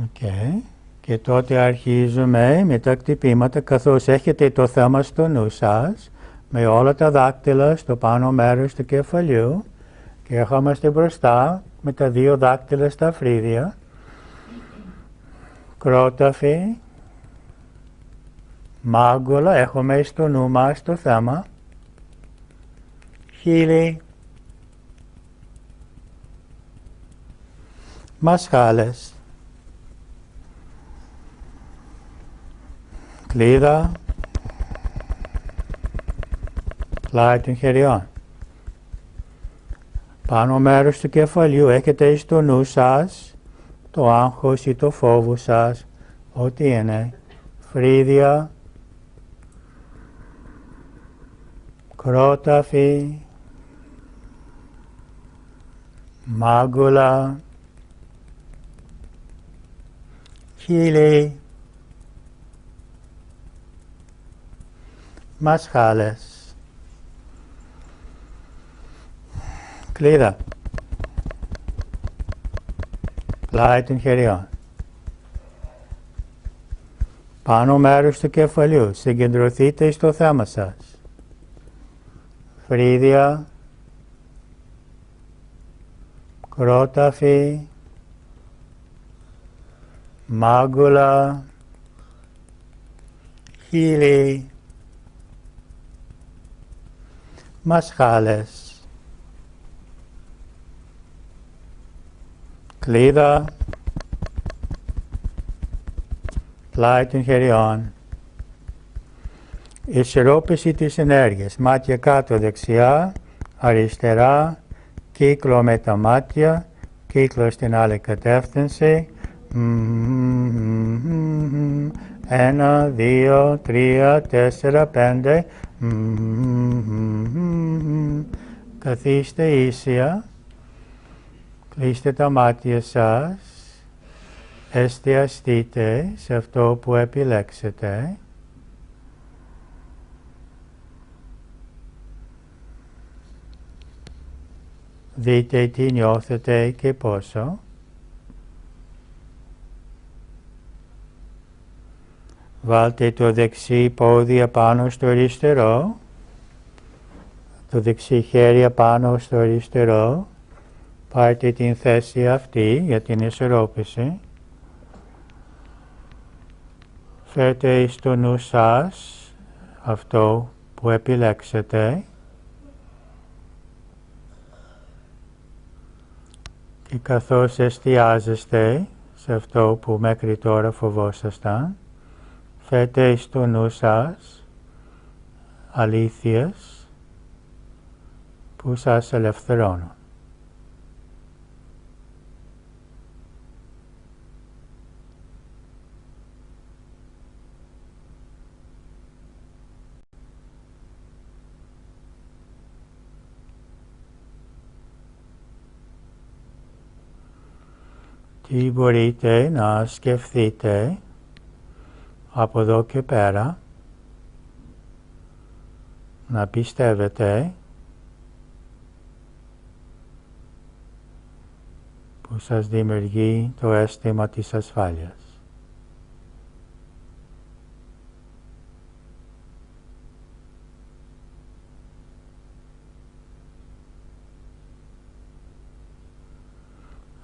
Okay. Και τότε αρχίζουμε με τα χτυπήματα, καθώς έχετε το θέμα στο νου σας, με όλα τα δάκτυλα στο πάνω μέρος του κεφαλιού και ερχόμαστε μπροστά με τα 2 δάκτυλα στα φρύδια, κρόταφη, μάγκουλα, έχουμε στο νου μας το θέμα, χείλη, μασχάλες, κλίδα, πλάι των χεριών. Πάνω μέρος του κεφαλιού έχετε στο νου σας το άγχος ή το φόβο σας, ό,τι είναι, φρύδια, κρόταφη, μάγκουλα, χείλη, μασχάλες, κλίδα, πλάι των χεριών. Πάνω μέρος του κεφαλιού, συγκεντρωθείτε στο θέμα σας. Φρύδια, κρόταφη, μάγκουλα, χείλη, μασχάλες, κλίδα, πλάι των χεριών. Ισορρόπηση της ενέργειας, μάτια κάτω δεξιά, αριστερά, κύκλο με τα μάτια, κύκλο στην άλλη κατεύθυνση. 1, 2, 3, 4, 5. Καθίστε ήσια, κλείστε τα μάτια σας, εστιαστείτε σε αυτό που επιλέξετε. Δείτε τι νιώθετε και πόσο. Βάλτε το δεξί πόδι πάνω στο αριστερό, το δεξί χέρι πάνω στο αριστερό. Πάρτε την θέση αυτή για την ισορρόπηση. Φέρτε στο νου σας αυτό που επιλέξετε και καθώς εστιάζεστε σε αυτό που μέχρι τώρα φοβόσασταν, φέρτε στο νου σας αλήθειες που σας ελευθερώνουν. Τι μπορείτε να σκεφτείτε από εδώ και πέρα, να πιστεύετε, που σας δημιουργεί το αίσθημα της ασφάλειας.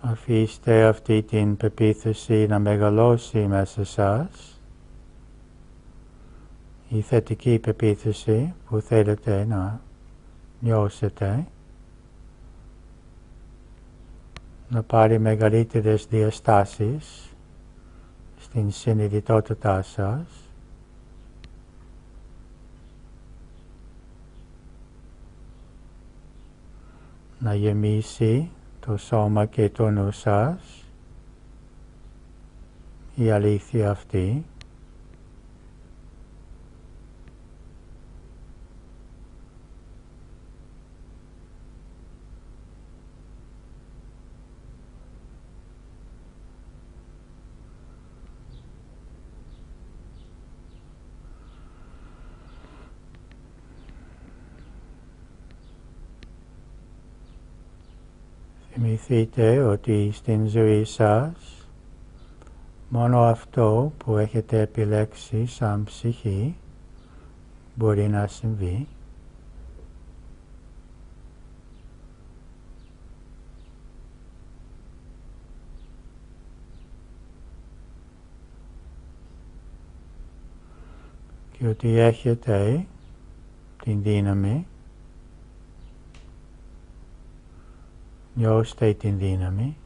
Αφήστε αυτή την πεποίθηση να μεγαλώσει μέσα σας, η θετική πεποίθηση που θέλετε να νιώσετε, να πάρει μεγαλύτερες διαστάσεις στην συνειδητότητά σας, να γεμίσει το σώμα και το νου σας, η αλήθεια αυτή, θυμηθείτε ότι στην ζωή σας μόνο αυτό που έχετε επιλέξει σαν ψυχή μπορεί να συμβεί. Και ότι έχετε την δύναμη, νιώστε την δύναμη,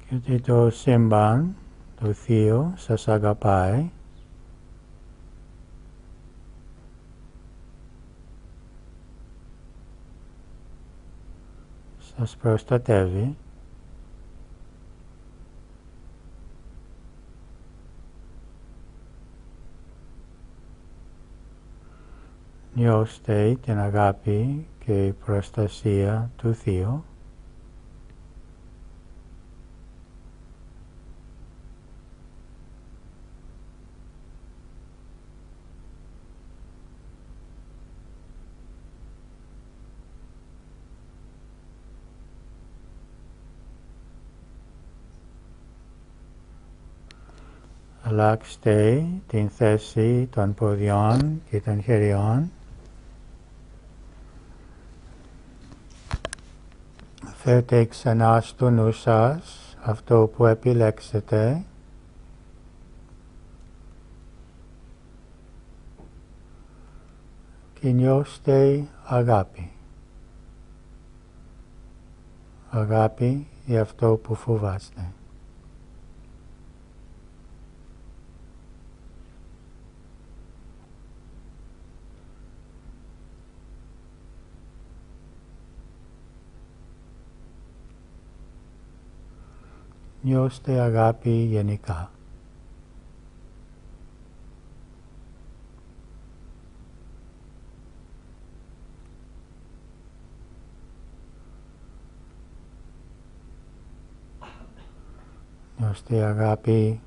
και ότι το σύμπαν, το Θείο, σας αγαπάει σας προστατεύει νιώστε την αγάπη και η προστασία του Θείου αλλάξτε την θέση των ποδιών και των χεριών. Φέρτε ξανά στο νου σας αυτό που επιλέξετε. Και νιώστε αγάπη. Αγάπη για αυτό που φοβάστε. Νιώστε αγάπη γενικά. Νιώστε αγάπη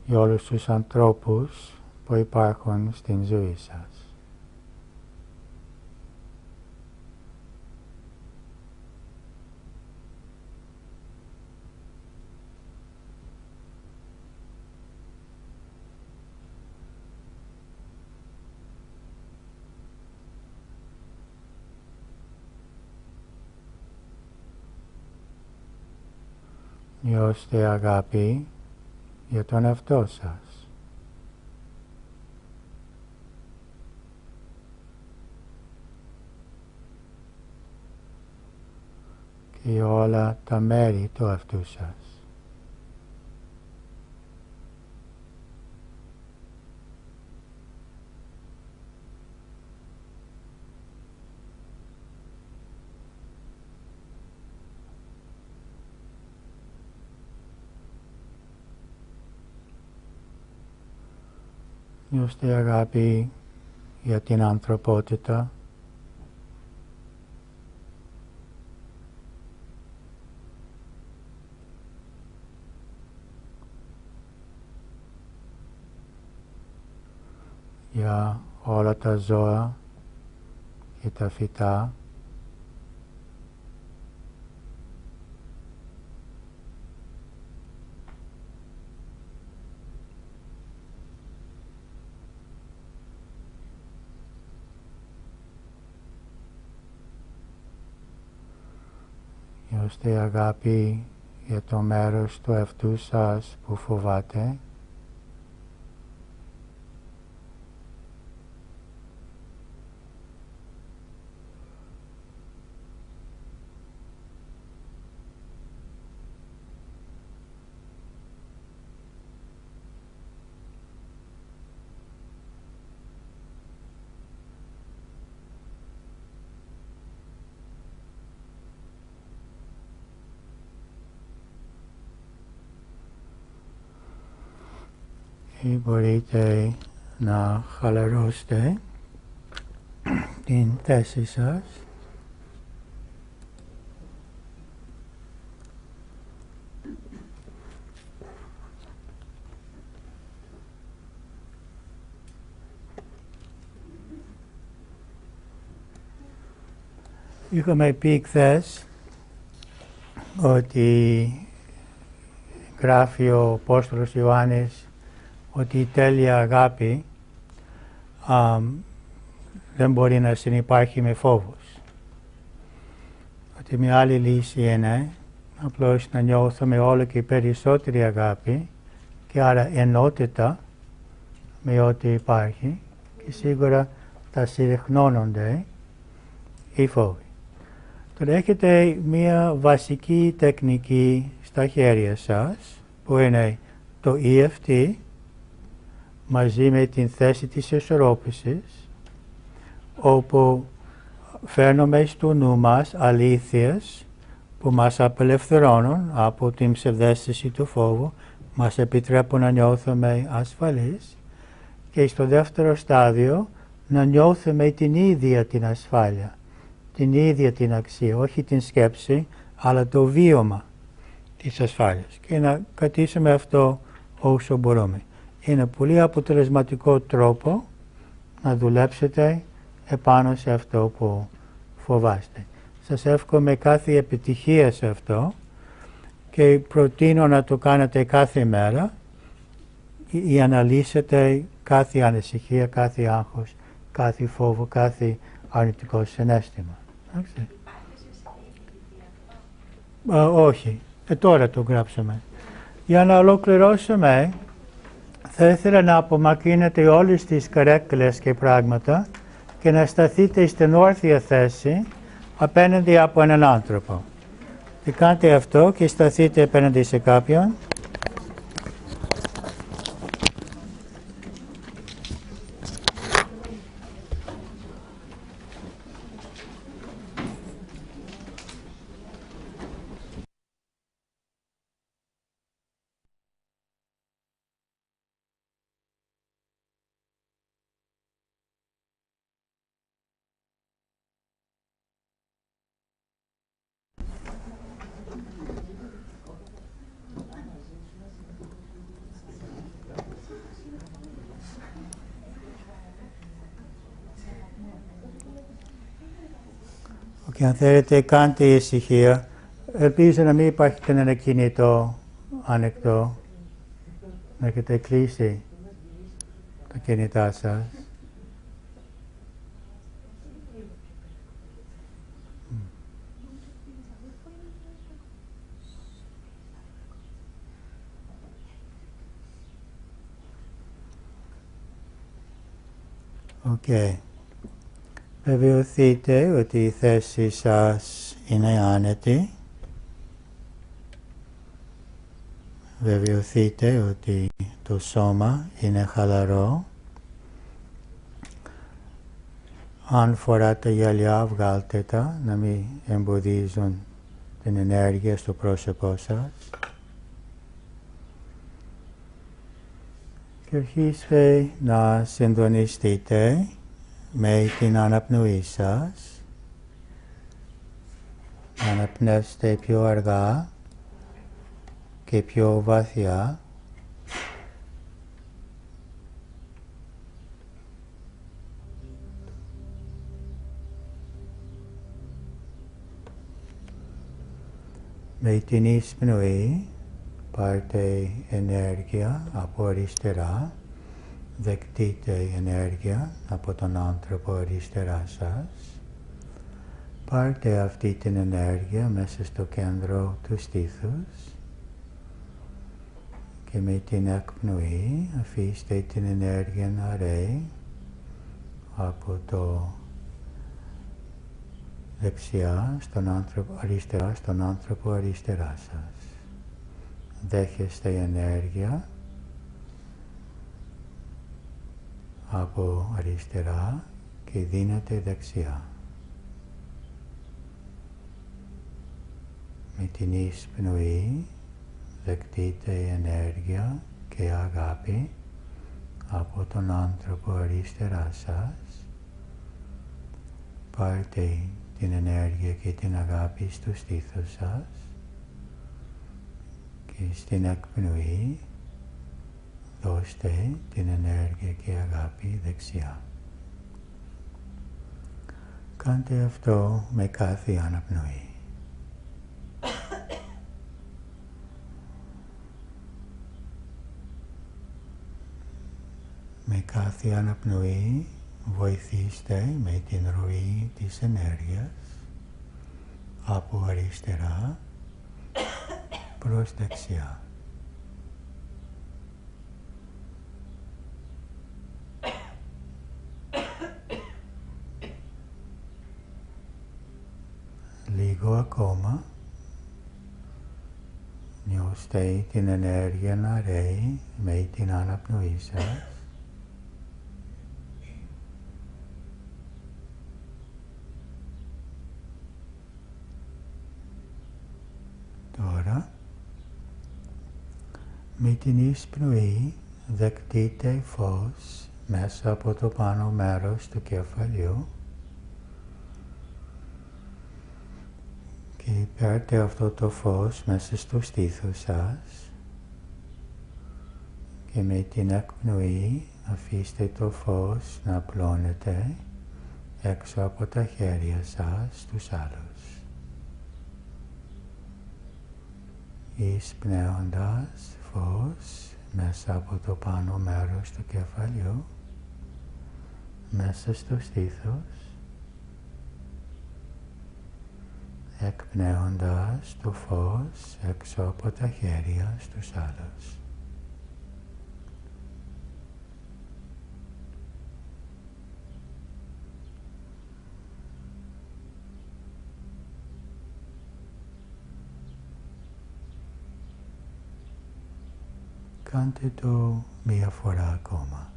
για όλους τους ανθρώπους που υπάρχουν στην ζωή σας. Νιώστε αγάπη για τον εαυτό σας. Και για όλα τα μέρη του εαυτού σας. Νιώστε αγάπη για την ανθρωπότητα, όλα τα ζώα και τα φυτά. Ώστε η αγάπη για το μέρος του εαυτού σας που φοβάται ή μπορείτε να χαλαρώσετε την θέση σας. Είχαμε πει χθες ότι γράφει ο Απόστολος Ιωάννης ότι η τέλεια αγάπη δεν μπορεί να συνυπάρχει με φόβος. Ότι μια άλλη λύση είναι απλώς να νιώθουμε όλο και περισσότερη αγάπη και άρα ενότητα με ό,τι υπάρχει και σίγουρα θα συρρυκνώνονται οι φόβοι. Τώρα έχετε μια βασική τεχνική στα χέρια σας που είναι το EFT μαζί με την θέση της ισορρόπησης, όπου φέρνουμε στο νου μας αλήθειες που μας απελευθερώνουν από την ψευδαίσθηση του φόβου, μας επιτρέπουν να νιώθουμε ασφαλείς και στο δεύτερο στάδιο να νιώθουμε την ίδια την ασφάλεια, την ίδια την αξία, όχι την σκέψη, αλλά το βίωμα της ασφάλειας και να κρατήσουμε αυτό όσο μπορούμε. Είναι πολύ αποτελεσματικό τρόπο να δουλέψετε επάνω σε αυτό που φοβάστε. Σας εύχομαι κάθε επιτυχία σε αυτό και προτείνω να το κάνετε κάθε μέρα ή αναλύσετε κάθε ανησυχία, κάθε άγχος, κάθε φόβο, κάθε αρνητικό συναίσθημα. Όχι, τώρα το γράψαμε. Για να ολοκληρώσουμε, θα ήθελα να απομακρύνετε όλες τις καρέκλες και πράγματα και να σταθείτε στην όρθια θέση απέναντι από έναν άνθρωπο. Και κάντε αυτό και σταθείτε απέναντι σε κάποιον. Και αν θέλετε κάντε ησυχία. Ελπίζω να μην υπάρχει κανένα κινητό ανοιχτό. Να έχετε κλείσει τα κινητά σας. Okay. Βεβαιωθείτε ότι η θέση σας είναι άνετη. Βεβαιωθείτε ότι το σώμα είναι χαλαρό. Αν φοράτε γυαλιά, βγάλτε τα, να μην εμποδίζουν την ενέργεια στο πρόσωπό σας. Και αρχίστε να συντονιστείτε με την αναπνοή σας. Αναπνεύστε πιο αργά και πιο βαθιά. Με την εισπνοή πάρτε ενέργεια από αριστερά, δεκτείτε ενέργεια από τον άνθρωπο αριστερά σας. Πάρτε αυτή την ενέργεια μέσα στο κέντρο του στήθους και με την εκπνοή αφήστε την ενέργεια να ρέει από το δεξιά στον άνθρωπο αριστερά, στον άνθρωπο αριστερά σας. Δέχεστε ενέργεια από αριστερά και δίνετε δεξιά. Με την εισπνοή δεκτείτε ενέργεια και αγάπη από τον άνθρωπο αριστερά σας. Πάρτε την ενέργεια και την αγάπη στο στήθος σας και στην εκπνοή δώστε την ενέργεια και αγάπη δεξιά. Κάντε αυτό με κάθε αναπνοή. Με κάθε αναπνοή βοηθήστε με την ροή της ενέργειας από αριστερά προς δεξιά. Λίγο ακόμα. Νιώστε την ενέργεια να ρέει με την αναπνοή σας. Τώρα, με την εισπνοή δεκτείτε φως μέσα από το πάνω μέρος του κεφαλιού και παίρνετε αυτό το φως μέσα στο στήθος σας και με την εκπνοή αφήστε το φως να απλώνεται έξω από τα χέρια σας στους άλλους. Εισπνέοντας φως μέσα από το πάνω μέρος του κεφαλιού, μέσα στο στήθος, εκπνέοντας το φως έξω από τα χέρια στους άλλους. Κάντε το μία φορά ακόμα.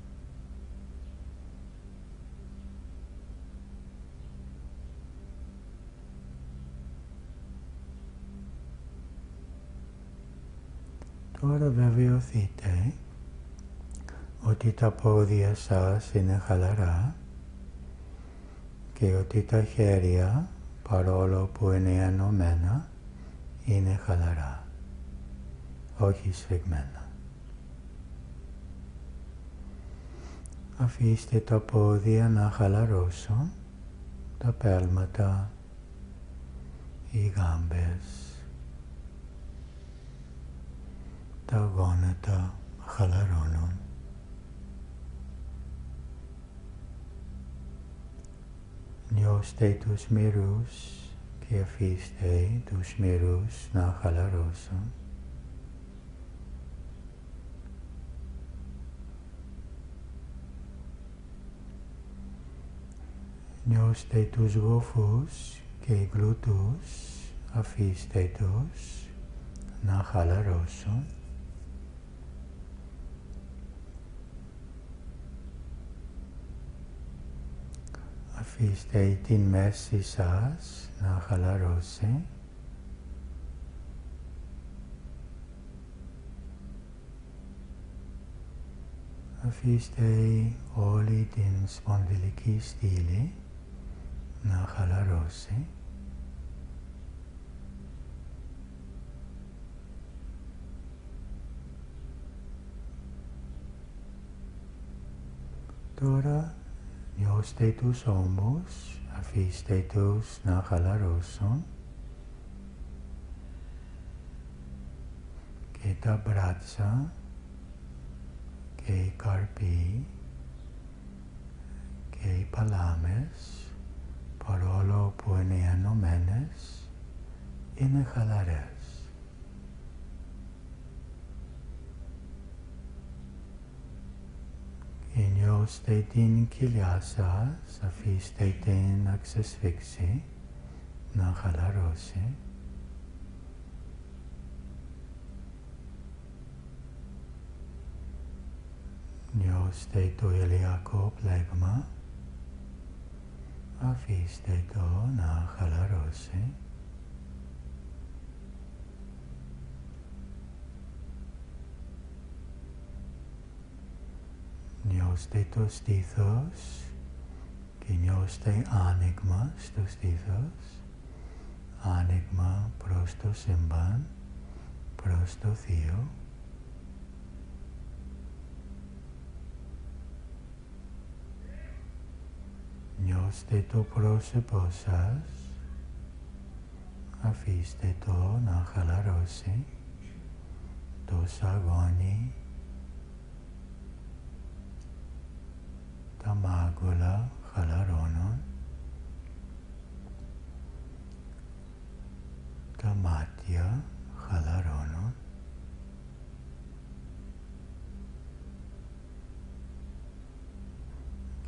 Τώρα βεβαιωθείτε ότι τα πόδια σας είναι χαλαρά και ότι τα χέρια, παρόλο που είναι ενωμένα, είναι χαλαρά, όχι σφιγμένα. Αφήστε τα πόδια να χαλαρώσουν, τα πέλματα, οι γάμπες, τα γόνατα χαλαρώνουν. Νιώστε τους μυρούς και αφήστε τους μυρούς να χαλαρώσουν. Νιώστε τους γόφους και οι γλούτους, αφήστε τους να χαλαρώσουν. Αφήστε την μέση σας να χαλαρώσει. Αφήστε όλη την σπονδυλική στήλη να χαλαρώσει. Τώρα νιώστε τους ώμους, αφήστε τους να χαλαρώσουν. και τα μπράτσα και οι καρποί και οι παλάμες, παρόλο που είναι ενωμένες, είναι χαλαρές. Και νιώστε την κοιλιά σας, αφήστε την να ξεσφίξει, να χαλαρώσει. Νιώστε το ηλιακό πλέγμα, αφήστε το να χαλαρώσει. Νιώστε το στήθος και νιώστε άνοιγμα στο στήθος, άνοιγμα προς το σύμπαν, προς το Θείο. Νιώστε το πρόσωπό σας, αφήστε το να χαλαρώσει, το σαγόνι, τα μάγουλα χαλαρώνουν, τα μάτια χαλαρώνουν.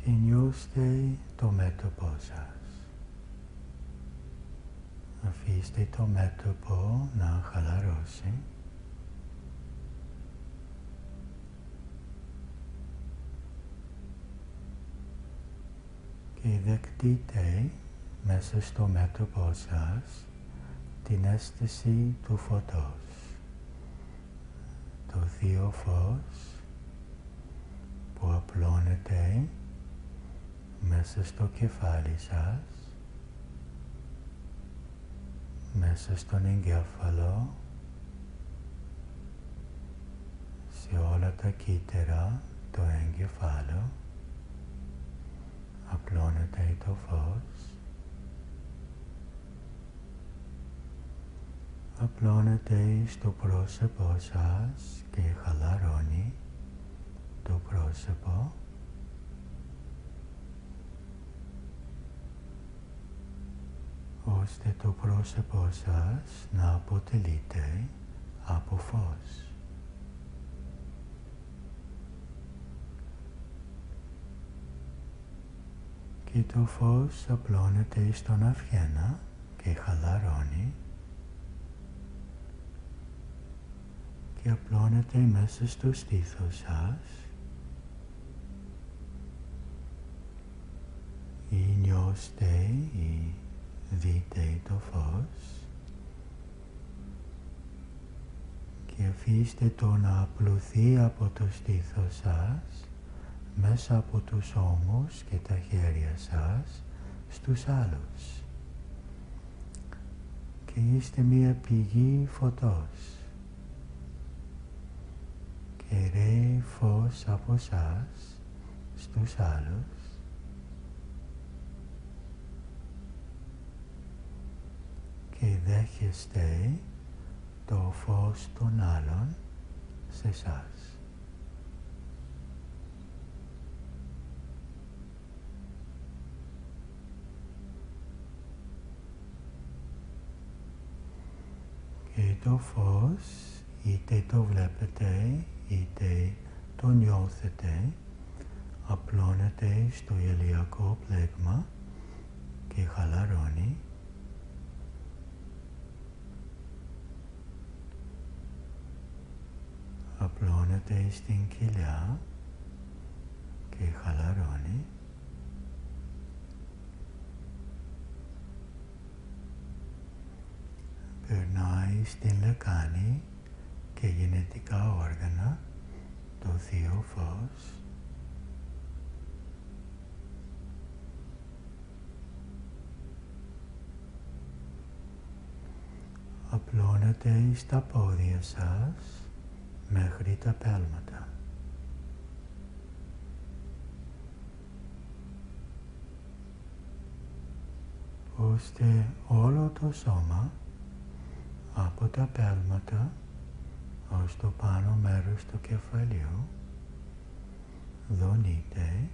Και νιώστε το μέτωπο σας. Αφήστε το μέτωπο να χαλαρώσει. Και δεκτείτε μέσα στο μέτωπο σας την αίσθηση του φωτός. Το Θείο Φως που απλώνεται μέσα στο κεφάλι σας, μέσα στον εγκέφαλο, σε όλα τα κύτταρα, το εγκεφάλο, απλώνεται το φως, απλώνεται στο πρόσωπό σας και χαλαρώνει το πρόσωπο. Ώστε το πρόσωπό σας να αποτελείται από φως. Και το φως απλώνεται στον αυγένα και χαλαρώνει και απλώνεται μέσα στο στήθος σας ή νιώστε ή δείτε το φως και αφήστε το να απλωθεί από το στήθος σας μέσα από τους ώμους και τα χέρια σας στους άλλους. Και είστε μία πηγή φωτός και ρέει φως από σας στους άλλους. Και δέχεστε το φως των άλλων σε εσάς. Και το φως, είτε το βλέπετε, είτε το νιώθετε, απλώνεται στο ηλιακό πλέγμα και χαλαρώνει. Απλώνεται στην κοιλιά και χαλαρώνει. Περνάει στην λεκάνη και γενετικά όργανα το Θείο Φως. Απλώνεται στα πόδια σας μέχρι τα πέλματα. Ώστε όλο το σώμα από τα πέλματα ως το πάνω μέρος του κεφαλιού δονείται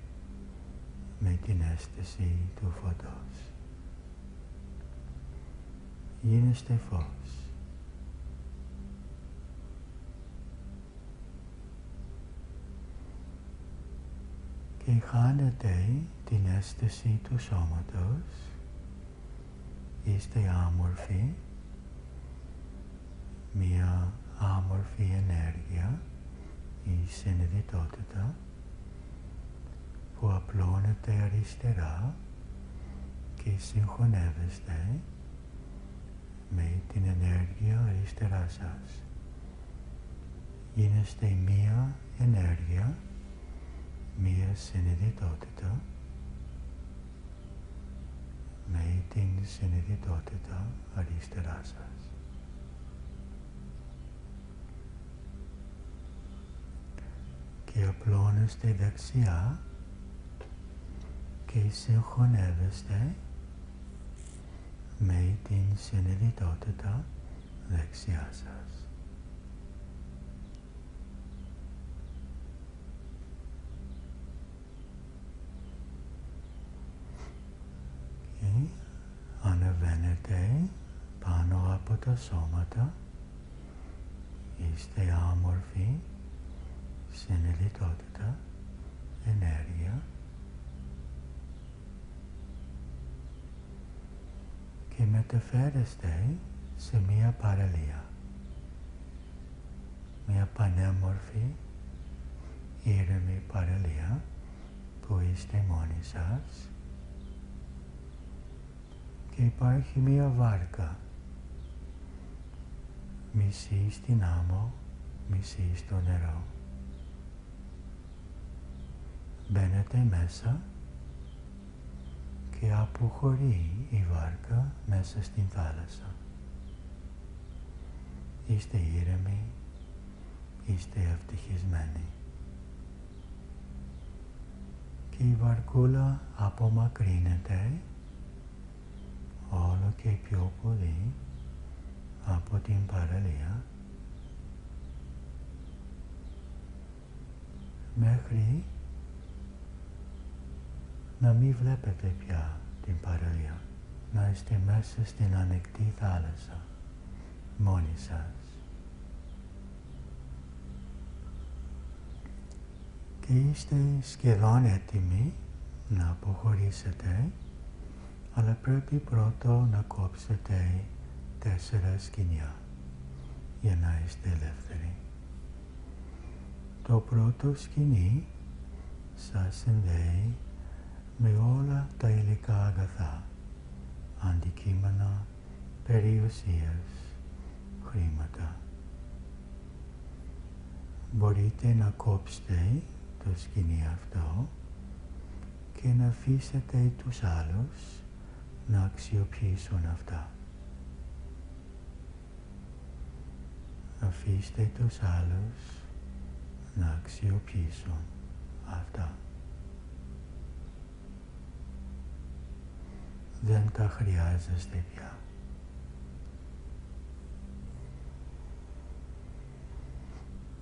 με την αίσθηση του φωτός. Γίνεστε φως. Και χάνετε την αίσθηση του σώματος. Είστε άμορφοι, μία άμορφη ενέργεια ή συνειδητότητα που απλώνεται αριστερά και συγχωνεύεστε με την ενέργεια αριστερά σας. Γίνεστε μία ενέργεια, μία συνειδητότητα με την συνειδητότητα αριστερά σας. Και απλώνεστε δεξιά και συγχωνεύεστε με την συνειδητότητα δεξιά σας. Και ανεβαίνετε πάνω από τα σώματα. Είστε άμορφοι, συνειδητότητα, ενέργεια. Και μεταφέρεστε σε μία παραλία. Μία πανέμορφη, ήρεμη παραλία που είστε μόνοι σας. Και υπάρχει μία βάρκα. Μισή στην άμμο, μισή στο νερό. Μπαίνετε μέσα και αποχωρεί η βάρκα μέσα στην θάλασσα. Είστε ήρεμοι, είστε ευτυχισμένοι. Και η βαρκούλα απομακρύνεται όλο και πιο πολύ από την παραλία μέχρι να μην βλέπετε πια την παραλία, να είστε μέσα στην ανοιχτή θάλασσα, μόνοι σας. Και είστε σχεδόν έτοιμοι να αποχωρήσετε, αλλά πρέπει πρώτο να κόψετε 4 σκοινιά για να είστε ελεύθεροι. Το πρώτο σκοινί σας συνδέει με όλα τα υλικά αγαθά, αντικείμενα, περιουσίες, χρήματα. Μπορείτε να κόψετε το σκοινί αυτό και να αφήσετε τους άλλους να αξιοποιήσουν αυτά. Αφήστε τους άλλους να αξιοποιήσουν αυτά. Δεν τα χρειάζεστε πια.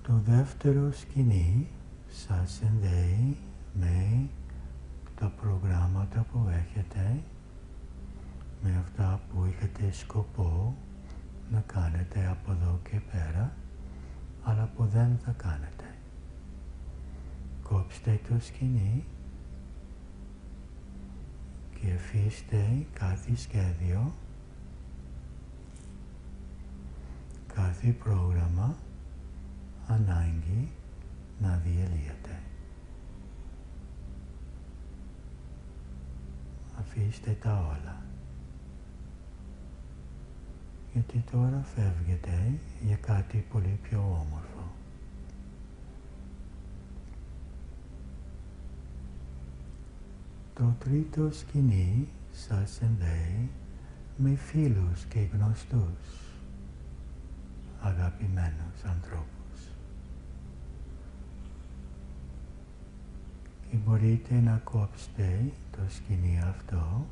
Το δεύτερο σκοινί σας συνδέει με τα προγράμματα που έχετε, με αυτά που έχετε σκοπό να κάνετε από εδώ και πέρα, αλλά που δεν θα κάνετε. Κόψτε το σκοινί και αφήστε κάθε σχέδιο, κάθε πρόγραμμα, ανάγκη να διαλύεται. Αφήστε τα όλα. Γιατί τώρα φεύγετε για κάτι πολύ πιο όμορφο. Το τρίτο σκοινί σας συνδέει με φίλους και γνωστούς, αγαπημένους ανθρώπους. Και μπορείτε να κόψετε το σκοινί αυτό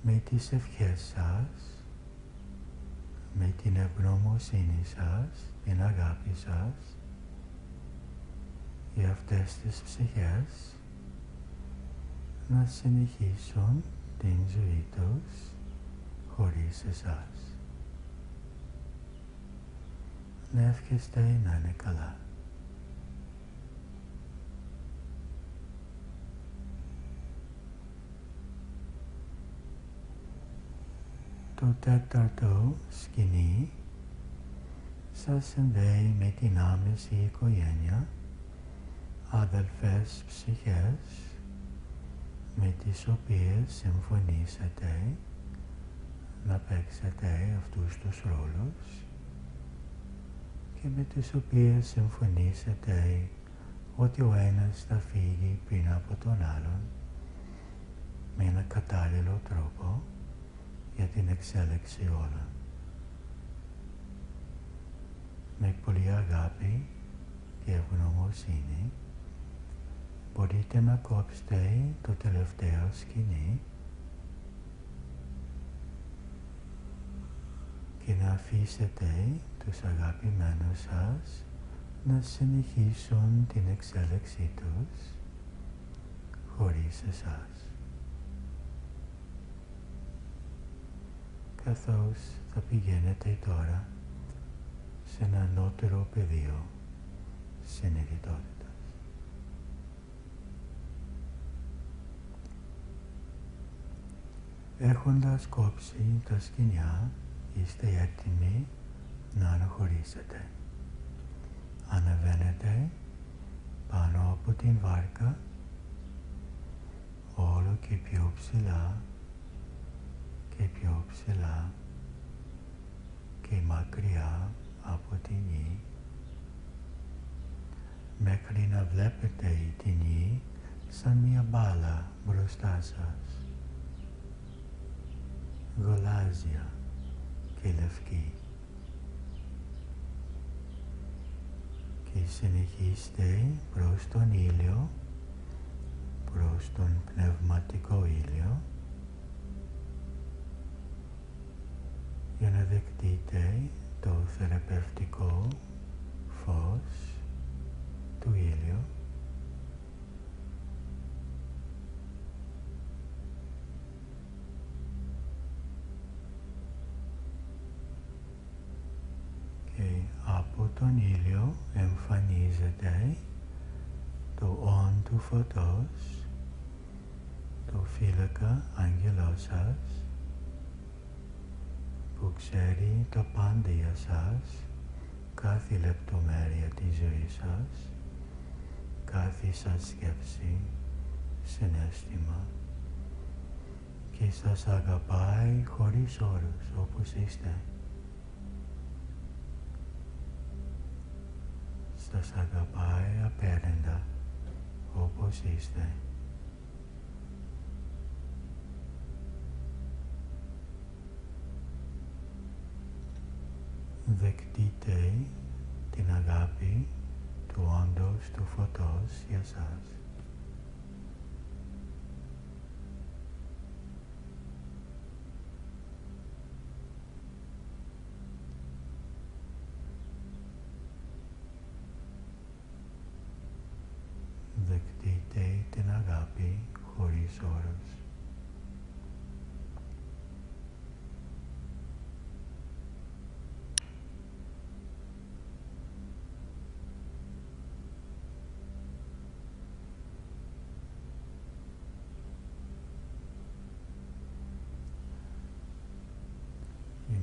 με τις ευχές σας, με την ευγνωμοσύνη σας, την αγάπη σας για αυτές τις ψυχές να συνεχίσουν την ζωή τους χωρίς εσάς. Να εύχεστε να είναι καλά. Το τέταρτο σκηνή σας συνδέει με την άμεση οικογένεια, αδελφές ψυχές, με τις οποίες συμφωνήσατε να παίξετε αυτούς τους ρόλους και με τις οποίες συμφωνήσατε ότι ο ένας θα φύγει πριν από τον άλλον με ένα κατάλληλο τρόπο για την εξέλιξη όλων. Με πολλή αγάπη και ευγνωμοσύνη μπορείτε να κόψετε το τελευταίο σκηνή και να αφήσετε τους αγαπημένους σας να συνεχίσουν την εξέλιξή τους χωρίς εσάς. Καθώς θα πηγαίνετε τώρα σε ένα ανώτερο πεδίο συνειδητότητας. Έχοντας κόψει τα σκοινιά, είστε έτοιμοι να αναχωρήσετε. Ανεβαίνετε πάνω από την βάρκα, όλο και πιο ψηλά και πιο ψηλά και μακριά από την γη, μέχρι να βλέπετε την γη σαν μια μπάλα μπροστά σας, γαλάζια και λευκή. Και συνεχίστε προς τον ήλιο, προς τον πνευματικό ήλιο, για να δεκτείτε το θεραπευτικό φως του ήλιου και από τον ήλιο εμφανίζεται το όν του φωτός, το φύλακα άγγελό σας, που ξέρει τα πάντα για σας, κάθε λεπτομέρεια της ζωής σας, κάθε σας σκέψη, συναίσθημα και σας αγαπάει χωρίς όρους όπως είστε. Σας αγαπάει απέραντα όπως είστε. Δεκτείτε την αγάπη του όντως του φωτός για σας. Δεκτείτε την αγάπη χωρίς όρους.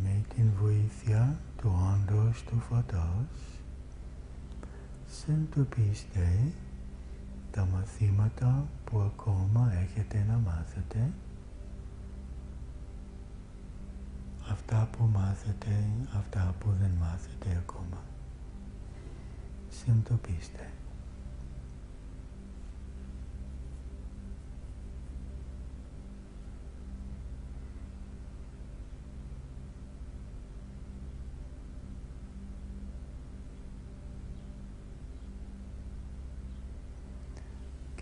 Με την βοήθεια του όντως του φωτός συνειδητοποιήστε τα μαθήματα που ακόμα έχετε να μάθετε, αυτά που μάθετε, αυτά που δεν μάθετε ακόμα. Συνειδητοποιήστε.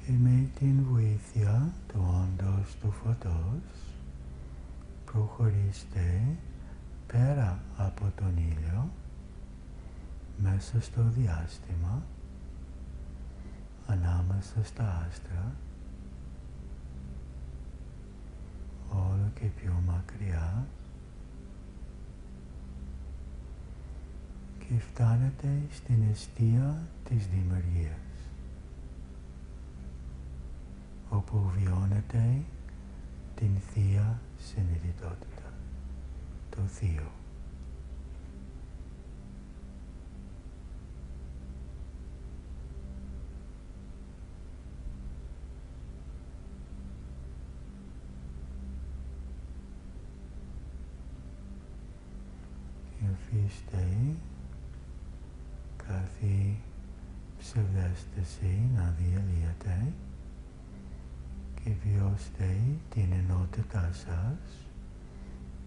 Και με την βοήθεια του όντως του φωτός προχωρήστε πέρα από τον ήλιο, μέσα στο διάστημα, ανάμεσα στα άστρα, όλο και πιο μακριά, και φτάνετε στην αιστεία της δημιουργίας, όπου βιώνετε την Θεία Συνειδητότητα, το Θείο. Και αφήστε κάθε ψευδαίσθηση να διαλύεται και βιώστε την ενότητά σας,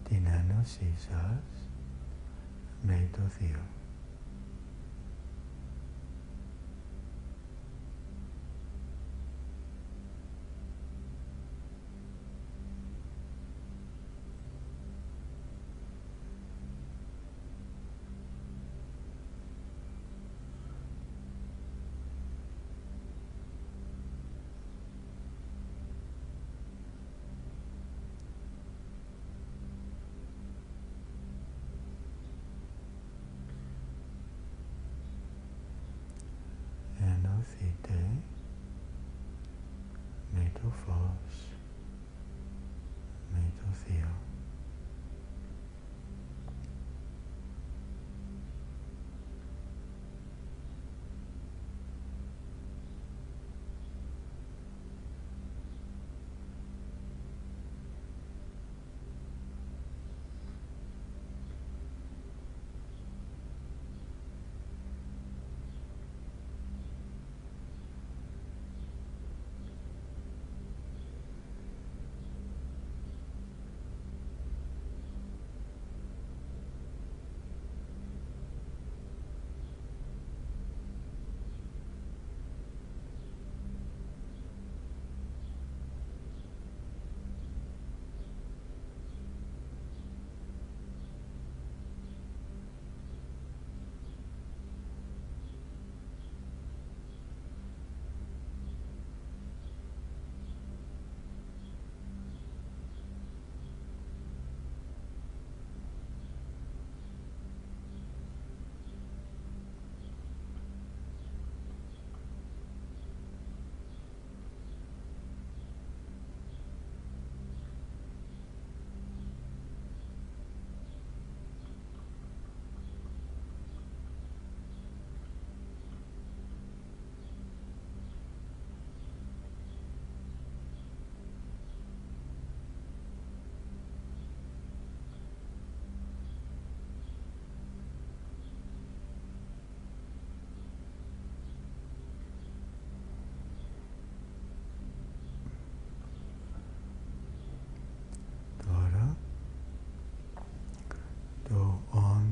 την ένωσή σας με το Θείο. Ενωθείτε με το φως, με το Θείο.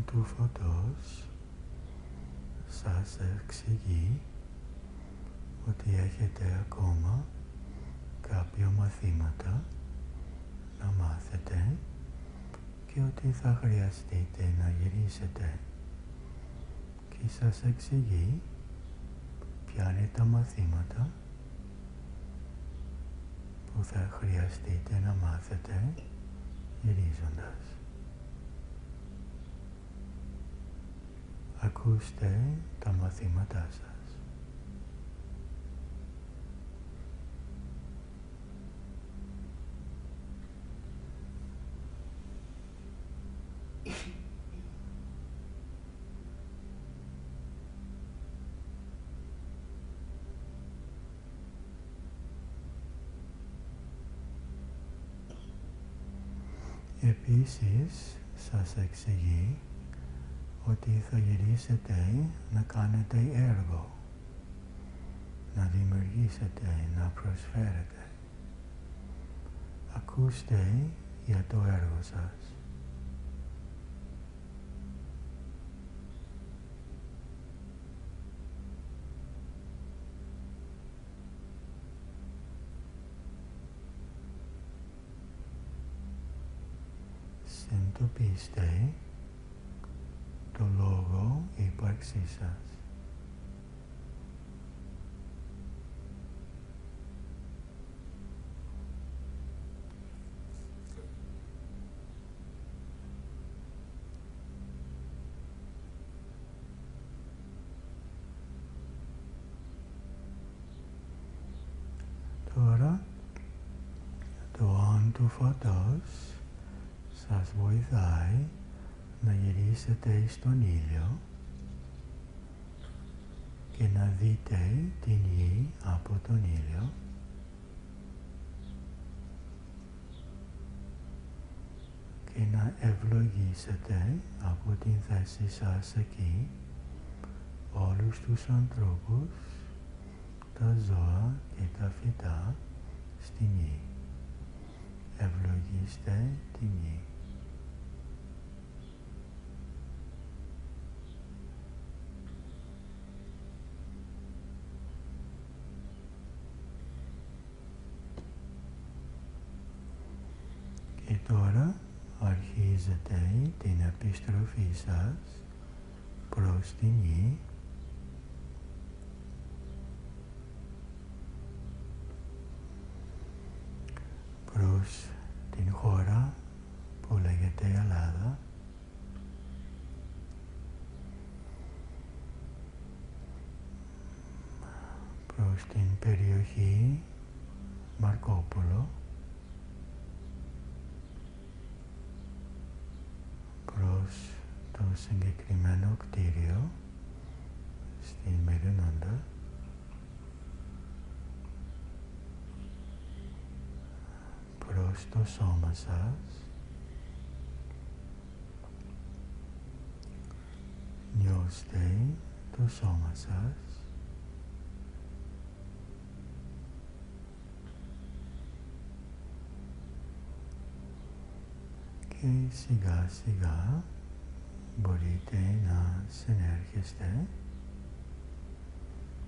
Του φωτός σας εξηγεί ότι έχετε ακόμα κάποια μαθήματα να μάθετε και ότι θα χρειαστείτε να γυρίσετε, και σας εξηγεί ποια είναι τα μαθήματα που θα χρειαστείτε να μάθετε γυρίζοντας. Ακούστε τα μαθήματά σας. Επίσης, σας εξηγεί ότι θα γυρίσετε να κάνετε έργο, να δημιουργήσετε, να προσφέρετε. Ακούστε για το έργο σας. συνειδητοποιήστε το λόγο ύπαρξή σας. Τώρα, το «αν» του φωτός σας βοηθάει να γυρίσετε στον ήλιο και να δείτε την γη από τον ήλιο και να ευλογήσετε από την θέση σας εκεί όλους τους ανθρώπους, τα ζώα και τα φυτά στην γη. Ευλογήστε την γη. Και τώρα αρχίζετε την επιστροφή σας προς την γη, προς την χώρα που λέγεται Ελλάδα, προς την περιοχή Μαρκόπολο, προς το συγκεκριμένο κτίριο στην Μερινόντα, προς το σώμα σας. Νιώστε το σώμα σας και σιγά σιγά μπορείτε να συνέρχεστε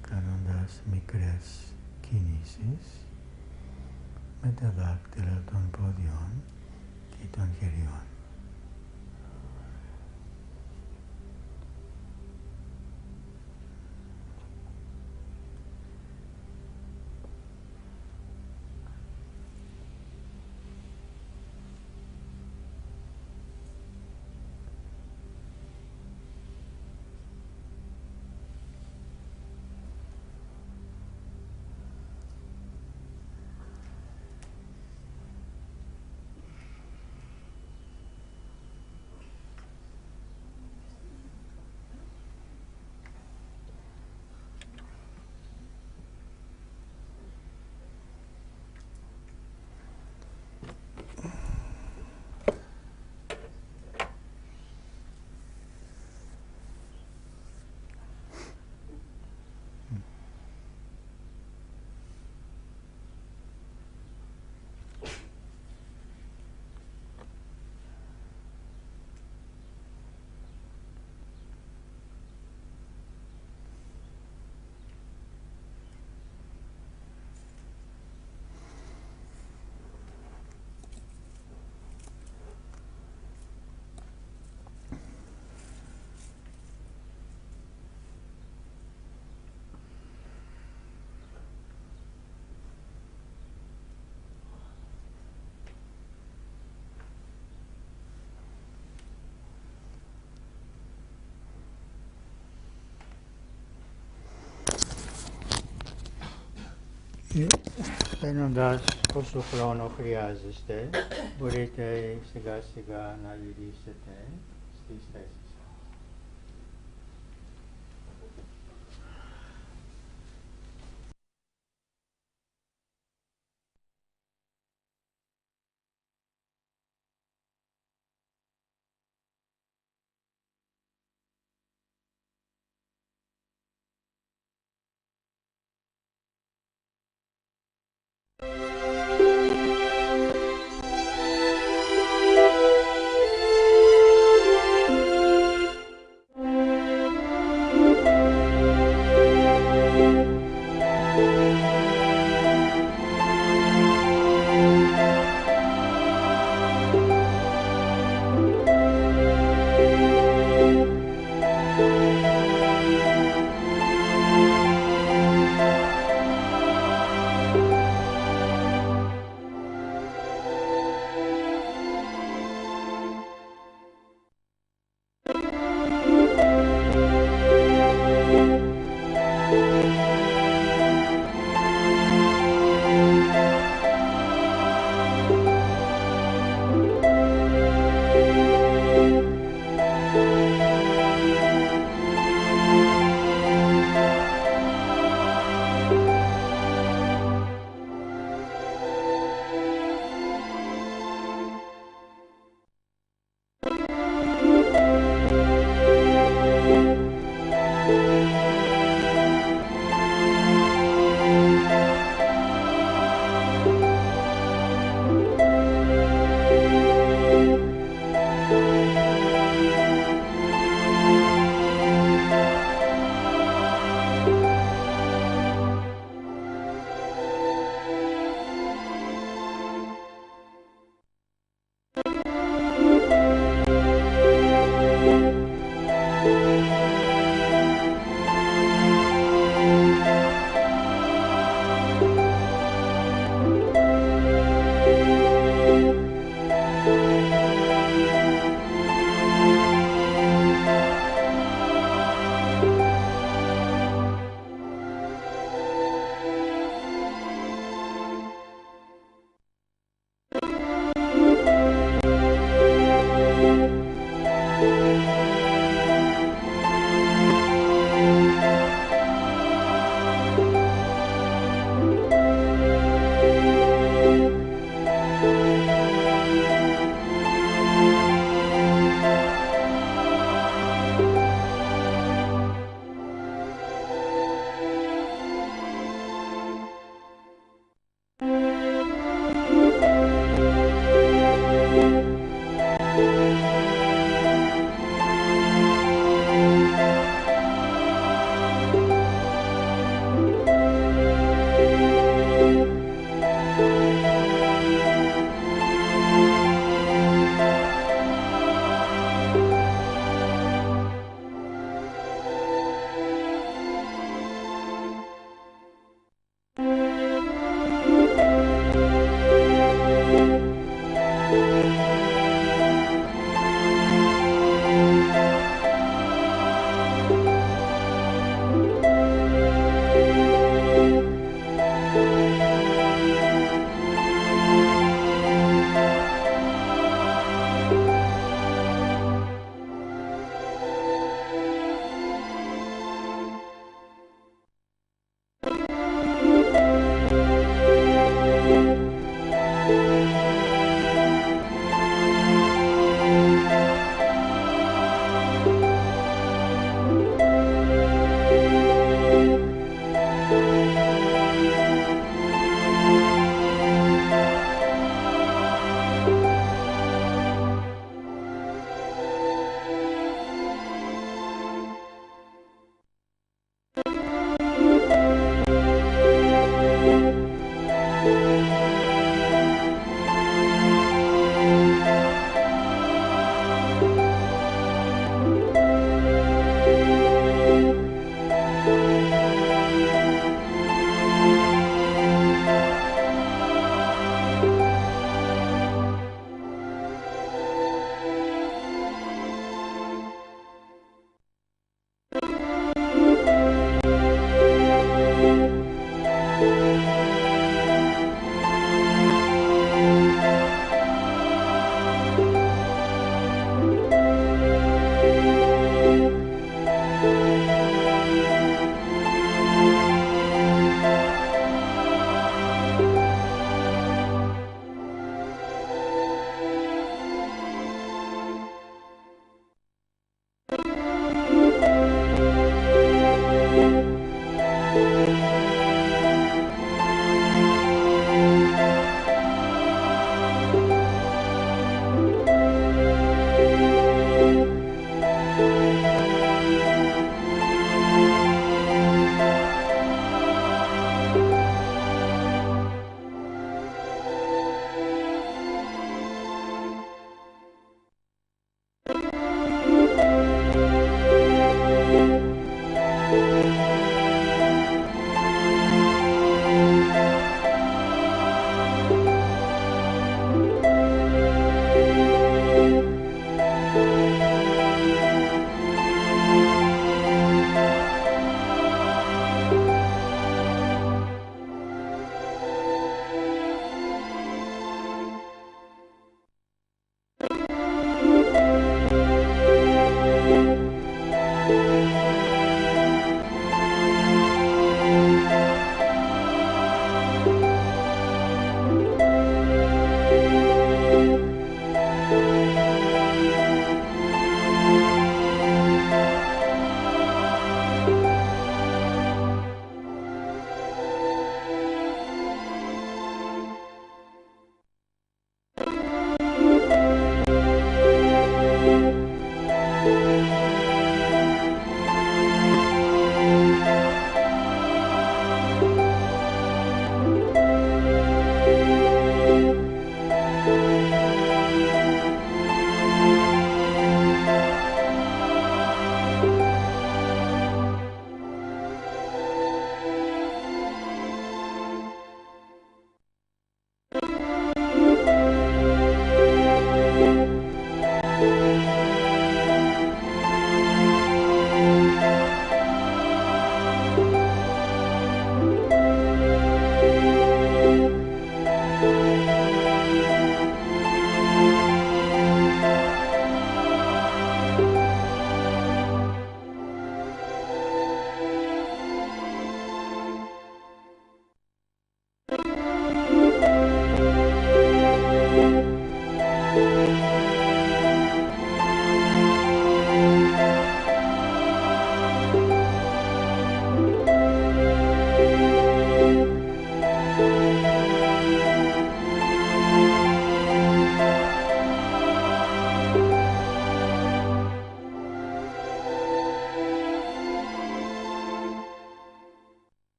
κάνοντας μικρές κινήσεις με τα δάκτυλα των ποδιών και των χεριών. Και παίρνοντας όσο χρόνο χρειάζεστε, μπορείτε σιγά σιγά να γυρίσετε στις θέσεις.